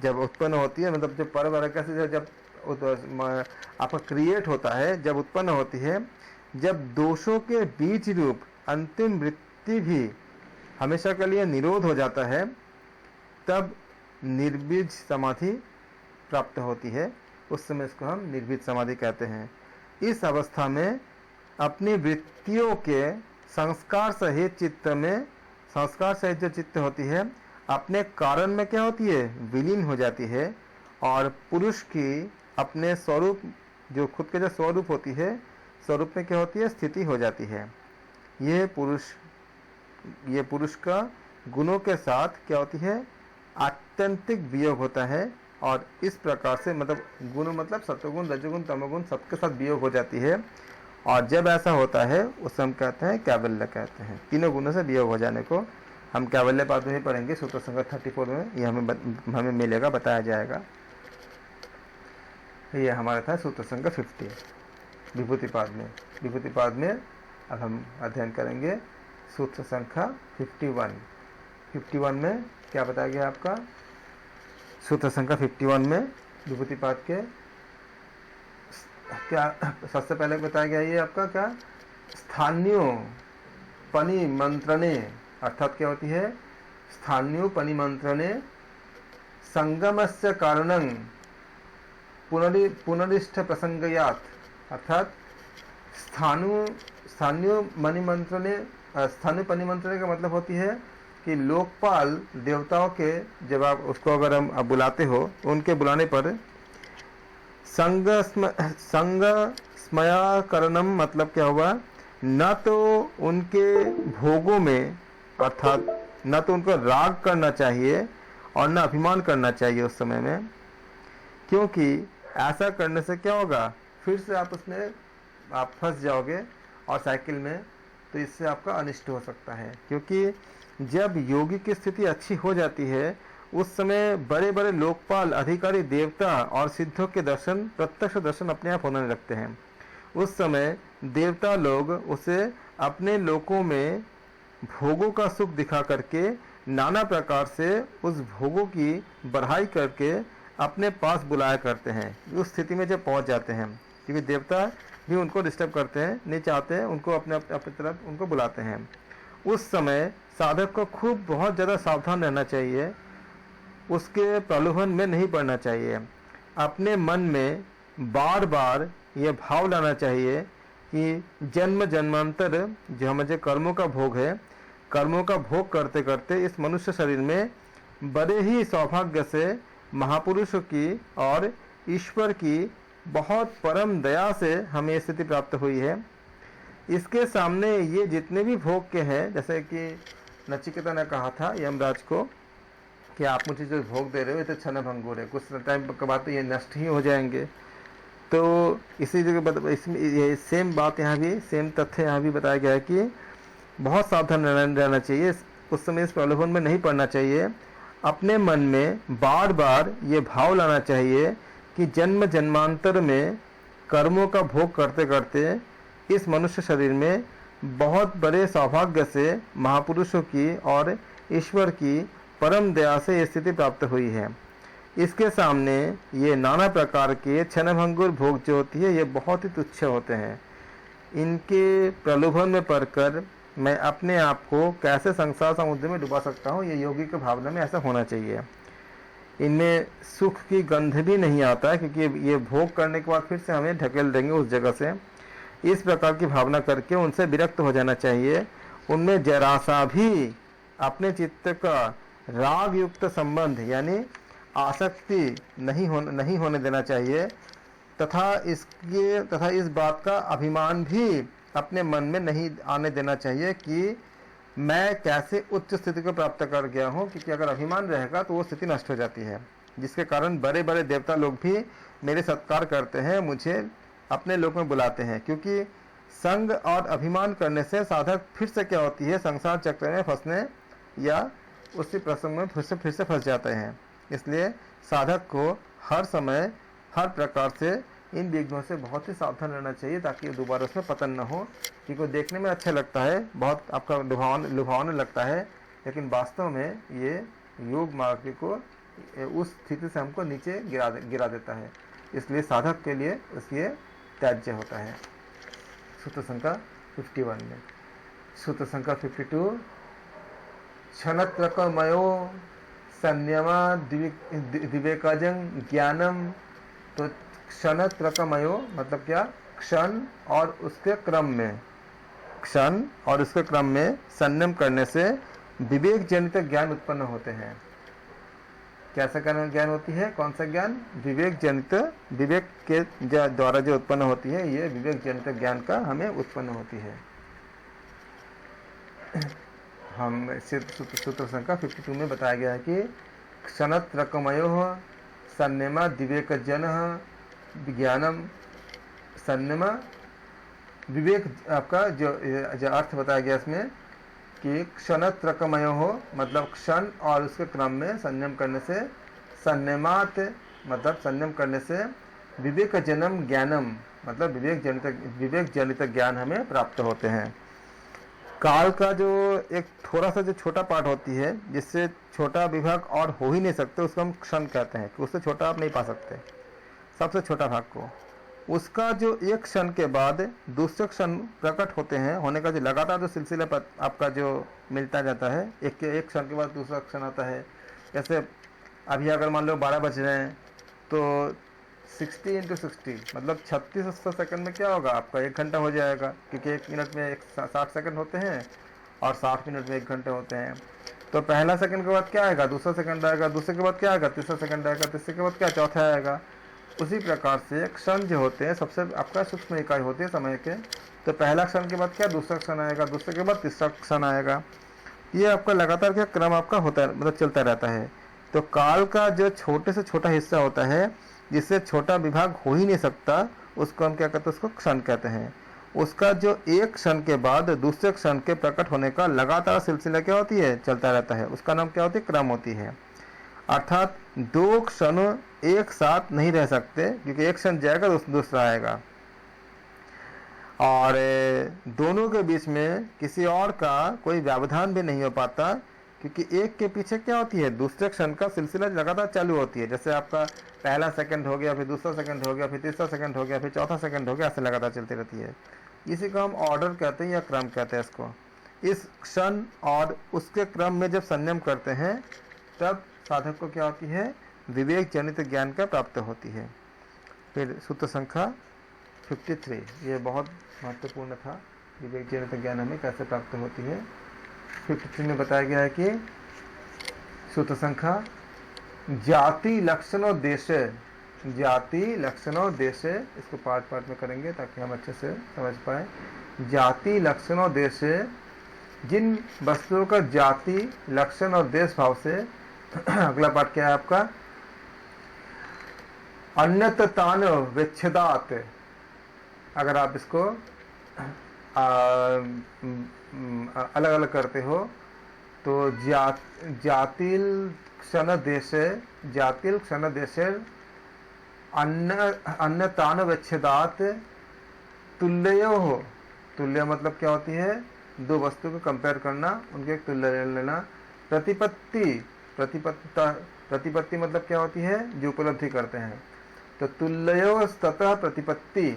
जब उत्पन्न होती है, मतलब जब पर वैराग्य से जब आपका क्रिएट होता है, जब उत्पन्न होती है, जब दोषों के बीज रूप अंतिम वृत्ति भी हमेशा के लिए निरोध हो जाता है, तब निर्बीज समाधि प्राप्त होती है। उस समय इसको हम निर्बीज समाधि कहते हैं। इस अवस्था में अपनी वृत्तियों के संस्कार सहित चित्त में, संस्कार सहित जो चित्त होती है, अपने कारण में क्या होती है, विलीन हो जाती है, और पुरुष की अपने स्वरूप, जो खुद के जो स्वरूप होती है, स्वरूप में क्या होती है, स्थिति हो जाती है। ये पुरुष का गुणों के साथ क्या होती है, आत्यंतिक वियोग होता है। और इस प्रकार से, मतलब गुण मतलब सत्वगुण, रजोगुण, तमोगुण सबके साथ वियोग हो जाती है। और जब ऐसा होता है उस हम कहते हैं कैवल्य कहते हैं। तीनों गुणों से वियोग हो जाने को हम कैवल्य पाद में ही पढ़ेंगे, सूत्र संख्या 34 में ये हमें मिलेगा, बताया जाएगा। ये हमारा था सूत्र संख्या 50 विभूतिपाद में। विभूतिपाद में अब हम अध्ययन करेंगे सूत्र संख्या 51 में क्या बताया गया आपका, सूत्र संख्या 51 में विभूतिपाद के क्या सबसे पहले बताया गया, ये आपका क्या, स्थान्यो पनिमंत्रणे, अर्थात क्या होती है, स्थान्यो पनिमंत्रणे संगमस्य कारणं पुनरिष्ठ प्रसंगयात, अर्थात स्थान्यो मणिमंत्रणे, स्थान्यो पनिमंत्रणे का मतलब होती है कि लोकपाल देवताओं के, जब आप उसको अगर हम बुलाते हो, उनके बुलाने पर संग स्मयाकरणम, मतलब क्या हुआ, न तो उनके भोगों में, अर्थात न तो उनको राग करना चाहिए और न अभिमान करना चाहिए उस समय में, क्योंकि ऐसा करने से क्या होगा, फिर से आप उसमें आप फंस जाओगे और साइकिल में, तो इससे आपका अनिष्ट हो सकता है। क्योंकि जब योगी की स्थिति अच्छी हो जाती है, उस समय बड़े बड़े लोकपाल, अधिकारी, देवता और सिद्धों के दर्शन, प्रत्यक्ष दर्शन अपने आप होने लगते हैं। उस समय देवता लोग उसे अपने लोकों में भोगों का सुख दिखा करके नाना प्रकार से उस भोगों की बढ़ाई करके अपने पास बुलाया करते हैं। उस स्थिति में जब पहुंच जाते हैं, क्योंकि देवता भी उनको डिस्टर्ब करते हैं, नहीं चाहते हैं, उनको अपने अपनी तरफ उनको बुलाते हैं। उस समय साधक को खूब बहुत ज़्यादा सावधान रहना चाहिए, उसके प्रलोभन में नहीं पड़ना चाहिए। अपने मन में बार बार ये भाव लाना चाहिए कि जन्म जन्मांतर जो हमारे कर्मों का भोग है, कर्मों का भोग करते करते इस मनुष्य शरीर में बड़े ही सौभाग्य से महापुरुषों की और ईश्वर की बहुत परम दया से हमें स्थिति प्राप्त हुई है। इसके सामने ये जितने भी भोग के हैं, जैसे कि नचिकेता ने कहा था यमराज को कि आप मुझे जो भोग दे रहे हो ये तो क्षण भंगुर है, कुछ टाइम के बाद तो ये नष्ट ही हो जाएंगे। तो इसी जगह इसमें ये सेम बात यहाँ भी, सेम तथ्य यहाँ भी बताया गया है कि बहुत सावधान रहना चाहिए, उस समय इस प्रलोभन में नहीं पड़ना चाहिए। अपने मन में बार बार ये भाव लाना चाहिए कि जन्म जन्मांतर में कर्मों का भोग करते करते इस मनुष्य शरीर में बहुत बड़े सौभाग्य से महापुरुषों की और ईश्वर की परम दया से ये स्थिति प्राप्त हुई है। इसके सामने ये नाना प्रकार के क्षणभंगुर भोग जो होती है ये बहुत ही तुच्छ होते हैं। इनके प्रलोभन में पड़कर मैं अपने आप को कैसे संसार समुद्र में डुबा सकता हूँ, ये योगी की भावना में ऐसा होना चाहिए। इनमें सुख की गंध भी नहीं आता है, क्योंकि ये भोग करने के बाद फिर से हमें ढकेल देंगे उस जगह से। इस प्रकार की भावना करके उनसे विरक्त हो जाना चाहिए। उनमें जरा सा भी अपने चित्त का राग युक्त संबंध यानी आसक्ति नहीं होने देना चाहिए, तथा इस बात का अभिमान भी अपने मन में नहीं आने देना चाहिए कि मैं कैसे उच्च स्थिति को प्राप्त कर गया हूँ, क्योंकि अगर अभिमान रहेगा तो वो स्थिति नष्ट हो जाती है, जिसके कारण बड़े बड़े देवता लोग भी मेरे सत्कार करते हैं, मुझे अपने लोक में बुलाते हैं। क्योंकि संग और अभिमान करने से साधक फिर से क्या होती है, संसार चक्र में फंसने या उसी प्रसंग में फिर से फंस जाते हैं। इसलिए साधक को हर समय हर प्रकार से इन विघ्नों से बहुत ही सावधान रहना चाहिए, ताकि दोबारा उसमें पतन न हो। क्योंकि देखने में अच्छा लगता है, बहुत आपका लुभावने लगता है, लेकिन वास्तव में ये योग मार्ग को उस स्थिति से हमको नीचे गिरा देता है। इसलिए साधक के लिए इसलिए त्याज्य होता है। सूत्र संख्या 51 में, सूत्र संख्या 52, क्षणत्रकमयो संयमा विवेकजं ज्ञानम। तो क्षणत्रकमयो मतलब क्या, क्षण और उसके क्रम में, क्षण और उसके क्रम में संयम करने से विवेक जनित ज्ञान उत्पन्न होते हैं। कैसा ज्ञान होती है, कौन सा ज्ञान, विवेक जनित, विवेक के द्वारा जो उत्पन्न होती है, ये विवेक जनित ज्ञान का हमें उत्पन्न होती है। हम सूत्र संख्या 52 में बताया गया है कि क्षणत्रकमयो संयमा विवेकजन ज्ञानम। संयमा विवेक, आपका जो अर्थ बताया गया इसमें कि क्षणत्रकमयो हो मतलब क्षण और उसके क्रम में संयम करने से, संयमात मतलब संयम करने से, विवेक जन्म ज्ञानम मतलब विवेक जनित ज्ञान हमें प्राप्त होते हैं। काल का जो एक थोड़ा सा जो छोटा पार्ट होती है, जिससे छोटा विभाग और हो ही नहीं सकते, उसको हम क्षण कहते हैं कि उससे छोटा आप नहीं पा सकते, सबसे छोटा भाग को। उसका जो एक क्षण के बाद दूसरे क्षण प्रकट होते हैं, होने का जो लगातार जो सिलसिला आपका जो मिलता जाता है, एक क्षण के बाद दूसरा क्षण आता है। जैसे अभी अगर मान लो 12 बज रहे हैं तो 60 × 60 मतलब 3600 सेकंड में क्या होगा, आपका 1 घंटा हो जाएगा, क्योंकि 1 मिनट में 60 सेकंड होते हैं और 60 मिनट में 1 घंटे होते हैं। तो पहला सेकंड के बाद क्या आएगा, दूसरा सेकंड आएगा, दूसरे के बाद क्या आएगा, तीसरा सेकंड आएगा, तीसरे के बाद क्या, चौथा आएगा। उसी प्रकार से क्षण जो होते हैं सबसे आपका सूक्ष्म इकाई होती है समय के। तो पहला क्षण के बाद क्या, दूसरा क्षण आएगा, दूसरे के बाद तीसरा क्षण आएगा। ये आपका लगातार क्या क्रम आपका होता है, मतलब चलता रहता है। तो काल का जो छोटे से छोटा हिस्सा होता है, जिससे छोटा विभाग हो ही नहीं सकता, उसको हम क्या कहते हैं, उसको क्षण कहते हैं। उसका जो एक क्षण के बाद दूसरे क्षण के प्रकट होने का लगातार सिलसिला क्या होती है, चलता रहता है, उसका नाम क्या होती है, क्रम होती है। अर्थात 2 क्षण एक साथ नहीं रह सकते, क्योंकि एक क्षण जाएगा दूसरा आएगा। और दोनों के बीच में किसी और का कोई व्यवधान भी नहीं हो पाता, क्योंकि एक के पीछे क्या होती है दूसरे क्षण का सिलसिला लगातार चालू होती है। जैसे आपका पहला सेकंड हो गया, फिर दूसरा सेकंड हो गया, फिर तीसरा सेकंड हो गया, फिर चौथा सेकंड हो गया, ऐसे लगातार चलती रहती है। इसी को हम ऑर्डर कहते हैं या क्रम कहते हैं इसको। इस क्षण और उसके क्रम में जब संयम करते हैं तब साधक को क्या होती है, विवेक जनित ज्ञान का प्राप्त होती है। फिर सूत्र संख्या 53, ये बहुत महत्वपूर्ण था, विवेक जनित ज्ञान हमें कैसे प्राप्त होती है। 53 में बताया गया है कि सूत्र संख्या जाति लक्षणों देशे, जाति लक्षणों देशे, इसको पार्ट पार्ट में करेंगे ताकि हम अच्छे से समझ पाए। जाति लक्षणों देशे, जिन वस्तुओं का जाति लक्षण और देश भाव से अगला पाठ क्या है आपका, अन्यतान विच्छेदात। अगर आप इसको अलग अलग करते हो तो जातिल क्षण देशे, जातिल क्षण देशे अन्यतान विच्छेदात तुल्यो हो। तुल्य मतलब क्या होती है, दो वस्तु को कंपेयर करना, उनके एक तुल्य ले लेना। प्रतिपत्ति, प्रतिपत्ति मतलब क्या होती है, जो उपलब्धि करते हैं। तो तुल्यो ततः प्रतिपत्ति,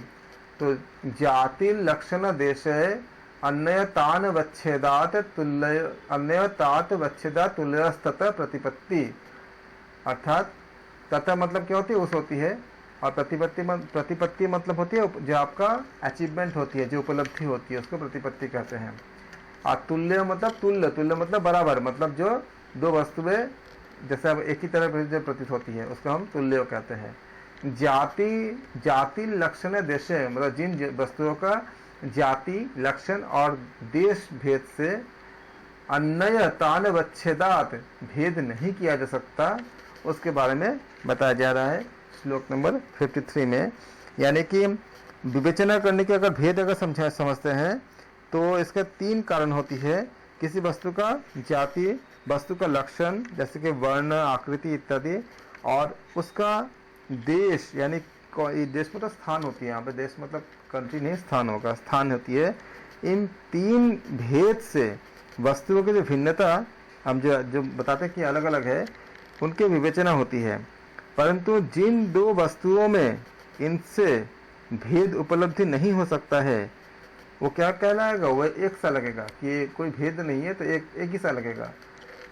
तो जाति लक्षण देशे अन्यतान वच्छेदात तुल्य, अन्यतात वच्छेदात तुल्यस्ततः प्रतिपत्ति। अर्थात तथा मतलब क्या होती है, उस होती है, और प्रतिपत्ति मतलब होती है जो आपका अचीवमेंट होती है, जो उपलब्धि होती है, उसको प्रतिपत्ति कहते हैं। और तुल्य मतलब तुल्य मतलब बराबर, मतलब जो दो वस्तुएं जैसे अब एक ही तरह जो प्रतीत होती है उसको हम तुल्य कहते हैं। जाति लक्षण देशे मतलब जिन वस्तुओं का जाति लक्षण और देश भेद से अन्य तान वच्छेदात भेद नहीं किया जा सकता, उसके बारे में बताया जा रहा है श्लोक नंबर 53 में। यानी कि विवेचना करने के अगर भेद अगर समझते हैं तो इसके 3 कारण होती है। किसी वस्तु का जाति, वस्तु का लक्षण जैसे कि वर्ण, आकृति इत्यादि, और उसका देश, यानी देश मतलब स्थान होती है, यहाँ पे देश मतलब कंट्री नहीं, स्थान होगा, स्थान होती है। इन 3 भेद से वस्तुओं की जो भिन्नता हम जो बताते हैं कि अलग अलग है, उनकी विवेचना होती है। परंतु जिन 2 वस्तुओं में इनसे भेद उपलब्धि नहीं हो सकता है, वो क्या कहलाएगा, वो एक सा लगेगा कि कोई भेद नहीं है, तो एक ही सा लगेगा।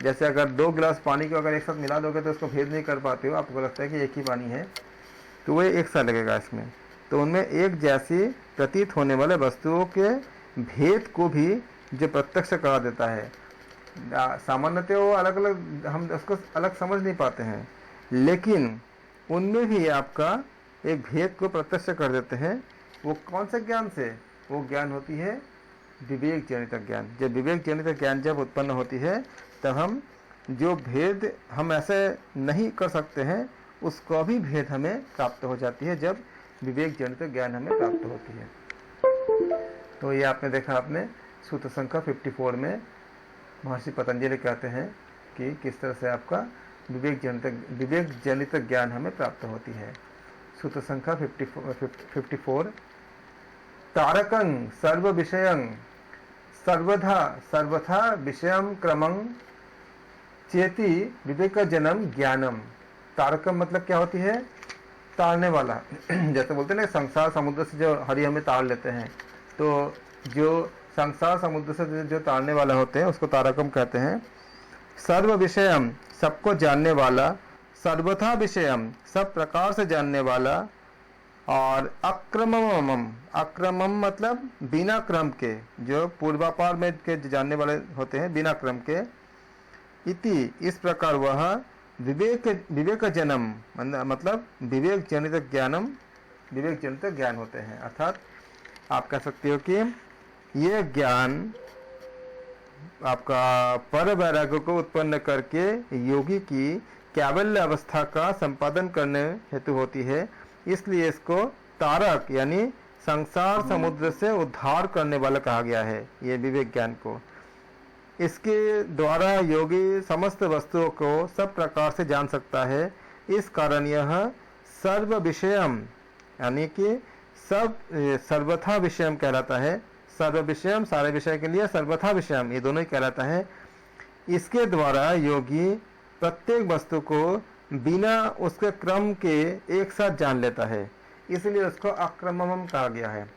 जैसे अगर 2 गिलास पानी को अगर एक साथ मिला दोगे तो उसको भेद नहीं कर पाते हो, आपको लगता है कि एक ही पानी है, तो वो एक सा लगेगा इसमें। तो उनमें एक जैसी प्रतीत होने वाले वस्तुओं के भेद को भी जो प्रत्यक्ष करा देता है। सामान्यतः वो अलग अलग, हम उसको अलग समझ नहीं पाते हैं, लेकिन उनमें भी आपका एक भेद को प्रत्यक्ष कर देते हैं। वो कौन से ज्ञान से, वो ज्ञान होती है विवेक जनित ज्ञान। जब विवेक जनित ज्ञान जब उत्पन्न होती है तब हम जो भेद हम ऐसे नहीं कर सकते हैं, उसको भी भेद हमें प्राप्त हो जाती है जब विवेक जनित ज्ञान हमें प्राप्त होती है। तो ये आपने देखा, आपने सूत्र संख्या 54 में महर्षि पतंजलि कहते हैं कि किस तरह से आपका विवेक जनित ज्ञान हमें प्राप्त होती है। सूत्र संख्या 54 तारकं सर्व विषयं सर्वथा विषयं क्रमं चेति विवेकजनम ज्ञानम। तारकम मतलब क्या होती है, तारने वाला। जैसे बोलते हैं ना, संसार समुद्र से जो हरि हमें तार लेते हैं, तो जो संसार समुद्र से जो तारने वाला होते हैं उसको तारकम कहते हैं। सर्व विषयम सबको जानने वाला, सर्वथा विषयम सब प्रकार से जानने वाला, और अक्रमम, अक्रमम मतलब बिना क्रम के, जो पूर्वापार में के जानने वाले होते हैं बिना क्रम के। इति इस प्रकार वह विवेक जन्म मतलब विवेक जनित ज्ञानम, विवेक जनित ज्ञान होते हैं। अर्थात आप कह सकते हो कि ये ज्ञान आपका पर वैराग्य को उत्पन्न करके योगी की कैवल्य अवस्था का संपादन करने हेतु होती है। इसलिए इसको तारक यानी संसार समुद्र से उद्धार करने वाला कहा गया है, ये विवेक ज्ञान को। इसके द्वारा योगी समस्त वस्तुओं को सब प्रकार से जान सकता है। इस कारण यह सर्व विषयम यानी कि सर्वथा विषयम कहलाता है। सर्व विषयम सारे विषय के लिए, सर्वथा विषयम ये दोनों ही कहलाता है। इसके द्वारा योगी प्रत्येक वस्तु को बिना उसके क्रम के एक साथ जान लेता है, इसलिए उसको अक्रमम कहा गया है।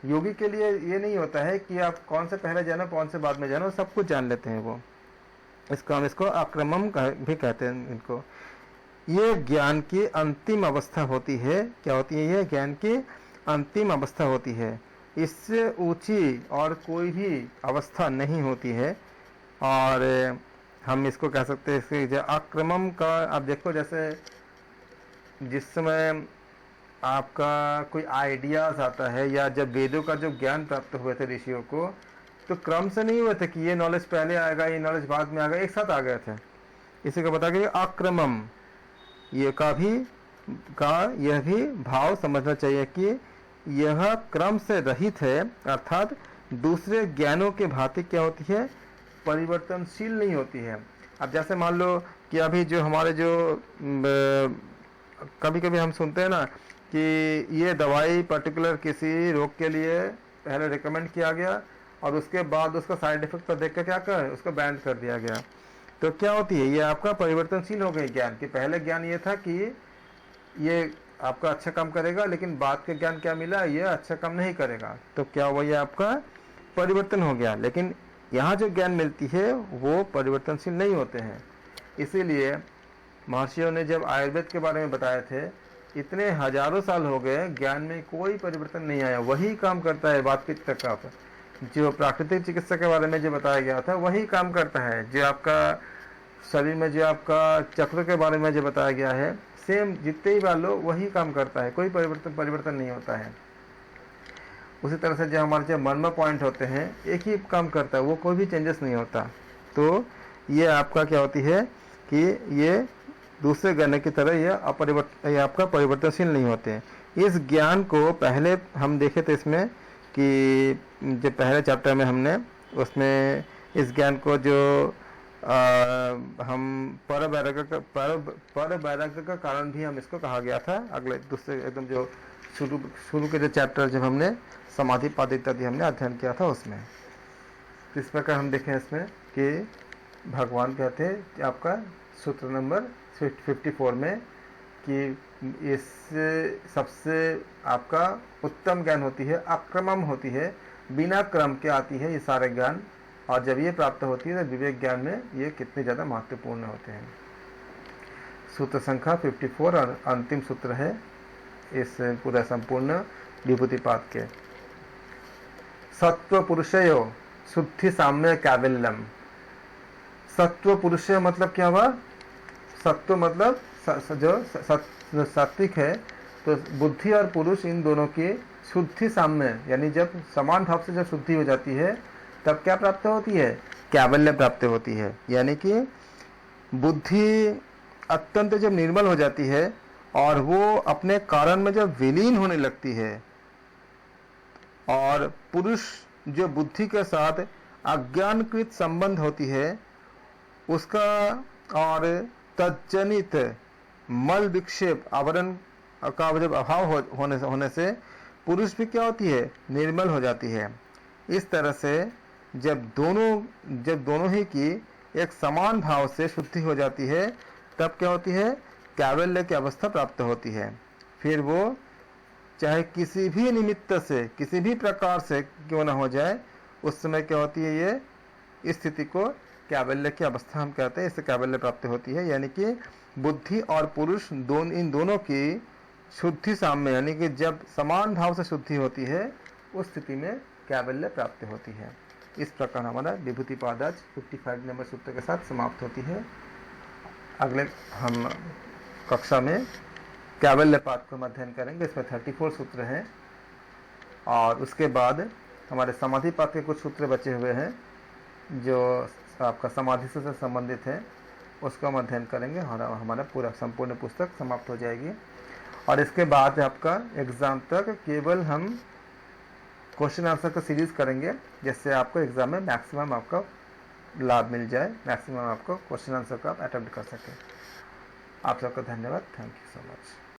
योगी के लिए ये नहीं होता है कि आप कौन से पहले जानो कौन से बाद में जानो, सब कुछ जान लेते हैं वो। हम इसको अक्रमम भी कहते हैं इनको। ये ज्ञान की अंतिम अवस्था होती है। क्या होती है? ये ज्ञान की अंतिम अवस्था होती है। इससे ऊंची और कोई भी अवस्था नहीं होती है। और हम इसको कह सकते हैं, इसके अक्रमम का आप देखो, जैसे जिस समय आपका कोई आइडियाज आता है, या जब वेदों का जो ज्ञान प्राप्त हुए थे ऋषियों को, तो क्रम से नहीं हुए थे कि ये नॉलेज पहले आएगा ये नॉलेज बाद में आएगा, एक साथ आ गए थे। इसी को बता के अक्रमम ये यह भी भाव समझना चाहिए कि यह क्रम से रहित है, अर्थात दूसरे ज्ञानों के भांति क्या होती है? परिवर्तनशील नहीं होती है। अब जैसे मान लो कि अभी जो हमारे जो कभी कभी हम सुनते हैं ना कि ये दवाई पर्टिकुलर किसी रोग के लिए पहले रिकमेंड किया गया और उसके बाद उसका साइड इफेक्ट पर देख कर क्या कर उसको बैन कर दिया गया। तो क्या होती है? ये आपका परिवर्तनशील हो गई ज्ञान की। पहले ज्ञान ये था कि ये आपका अच्छा काम करेगा, लेकिन बाद के ज्ञान क्या मिला? ये अच्छा काम नहीं करेगा। तो क्या हुआ? ये आपका परिवर्तन हो गया। लेकिन यहाँ जो ज्ञान मिलती है वो परिवर्तनशील नहीं होते हैं। इसीलिए महर्षियों ने जब आयुर्वेद के बारे में बताए थे, इतने हजारों साल हो गए, ज्ञान में कोई परिवर्तन नहीं आया, वही काम करता है। वात पित्त कफ जो प्राकृतिक चिकित्सा के बारे में जो बताया गया था वही काम करता है। जो आपका शरीर में जो आपका चक्र के बारे में जो बताया गया है, सेम जितने ही बार लो वही काम करता है, कोई परिवर्तन नहीं होता है। उसी तरह से जो हमारे जो मर्म पॉइंट होते हैं एक ही काम करता है, वो कोई भी चेंजेस नहीं होता। तो ये आपका क्या होती है कि ये दूसरे ज्ञान की तरह ये आपका परिवर्तनशील नहीं होते। इस ज्ञान को पहले हम देखे थे इसमें कि जो पहले चैप्टर में हमने उसमें इस ज्ञान को जो हम पर वैराग्य का कारण भी हम इसको कहा गया था। अगले दूसरे एकदम जो शुरू के जो चैप्टर जब हमने समाधि पाद इत्यादि हमने अध्ययन किया था उसमें। तो इस प्रकार हम देखें इसमें कि भगवान कहते हैं कि आपका सूत्र नंबर 54 में कि इस सबसे आपका उत्तम ज्ञान होती है, अक्रमम होती है, बिना क्रम के आती है ये सारे ज्ञान। और जब ये प्राप्त होती है तो विवेक ज्ञान में ये कितने ज़्यादा महत्वपूर्ण होते हैं। सूत्र संख्या 54 और अंतिम सूत्र है इस पूरा संपूर्ण विभूतिपाद के। सत्व पुरुषयो शुद्धि साम्य कैवल्यम। सत्व पुरुषय मतलब क्या हुआ? सत्व मतलब जो सात्विक है, तो बुद्धि और पुरुष इन दोनों की शुद्धि साम्य, यानी जब समान भाव से जब शुद्धि हो जाती है तब क्या प्राप्त होती है? कैवल्य प्राप्त होती है। यानी कि बुद्धि अत्यंत जब निर्मल हो जाती है और वो अपने कारण में जब विलीन होने लगती है, और पुरुष जो बुद्धि के साथ अज्ञानकृत संबंध होती है उसका और तज्जनित मल विक्षेप आवरण का जब अभाव होने से पुरुष भी क्या होती है? निर्मल हो जाती है। इस तरह से जब दोनों ही की एक समान भाव से शुद्धि हो जाती है तब क्या होती है? कैवल्य की अवस्था प्राप्त होती है। फिर वो चाहे किसी भी निमित्त से किसी भी प्रकार से क्यों ना हो जाए, उस समय क्या होती है? ये इस स्थिति को कैवल्य की अवस्था हम कहते हैं, इससे कैवल्य प्राप्त होती है। यानी कि बुद्धि और पुरुष इन दोनों की शुद्धि साम्य, यानी कि जब समान भाव से शुद्धि होती है उस स्थिति में कैवल्य प्राप्त होती है। इस प्रकार हमारा विभूतिपाद आज 55 नंबर सूत्र के साथ समाप्त होती है। अगले हम कक्षा में कैवल्य पाद को अध्ययन करेंगे। इसमें 34 सूत्र हैं और उसके बाद हमारे समाधि पाद के कुछ सूत्र बचे हुए हैं जो आपका समाधि से संबंधित है, उसको हम अध्ययन करेंगे। हमारा पूरा संपूर्ण पुस्तक समाप्त हो जाएगी। और इसके बाद आपका एग्ज़ाम तक केवल हम क्वेश्चन आंसर का सीरीज़ करेंगे, जिससे आपको एग्ज़ाम में मैक्सिमम आपका लाभ मिल जाए, मैक्सिमम आपको क्वेश्चन आंसर का आप अटेम्प्ट कर सकें। आप सबका धन्यवाद। Thank you so much.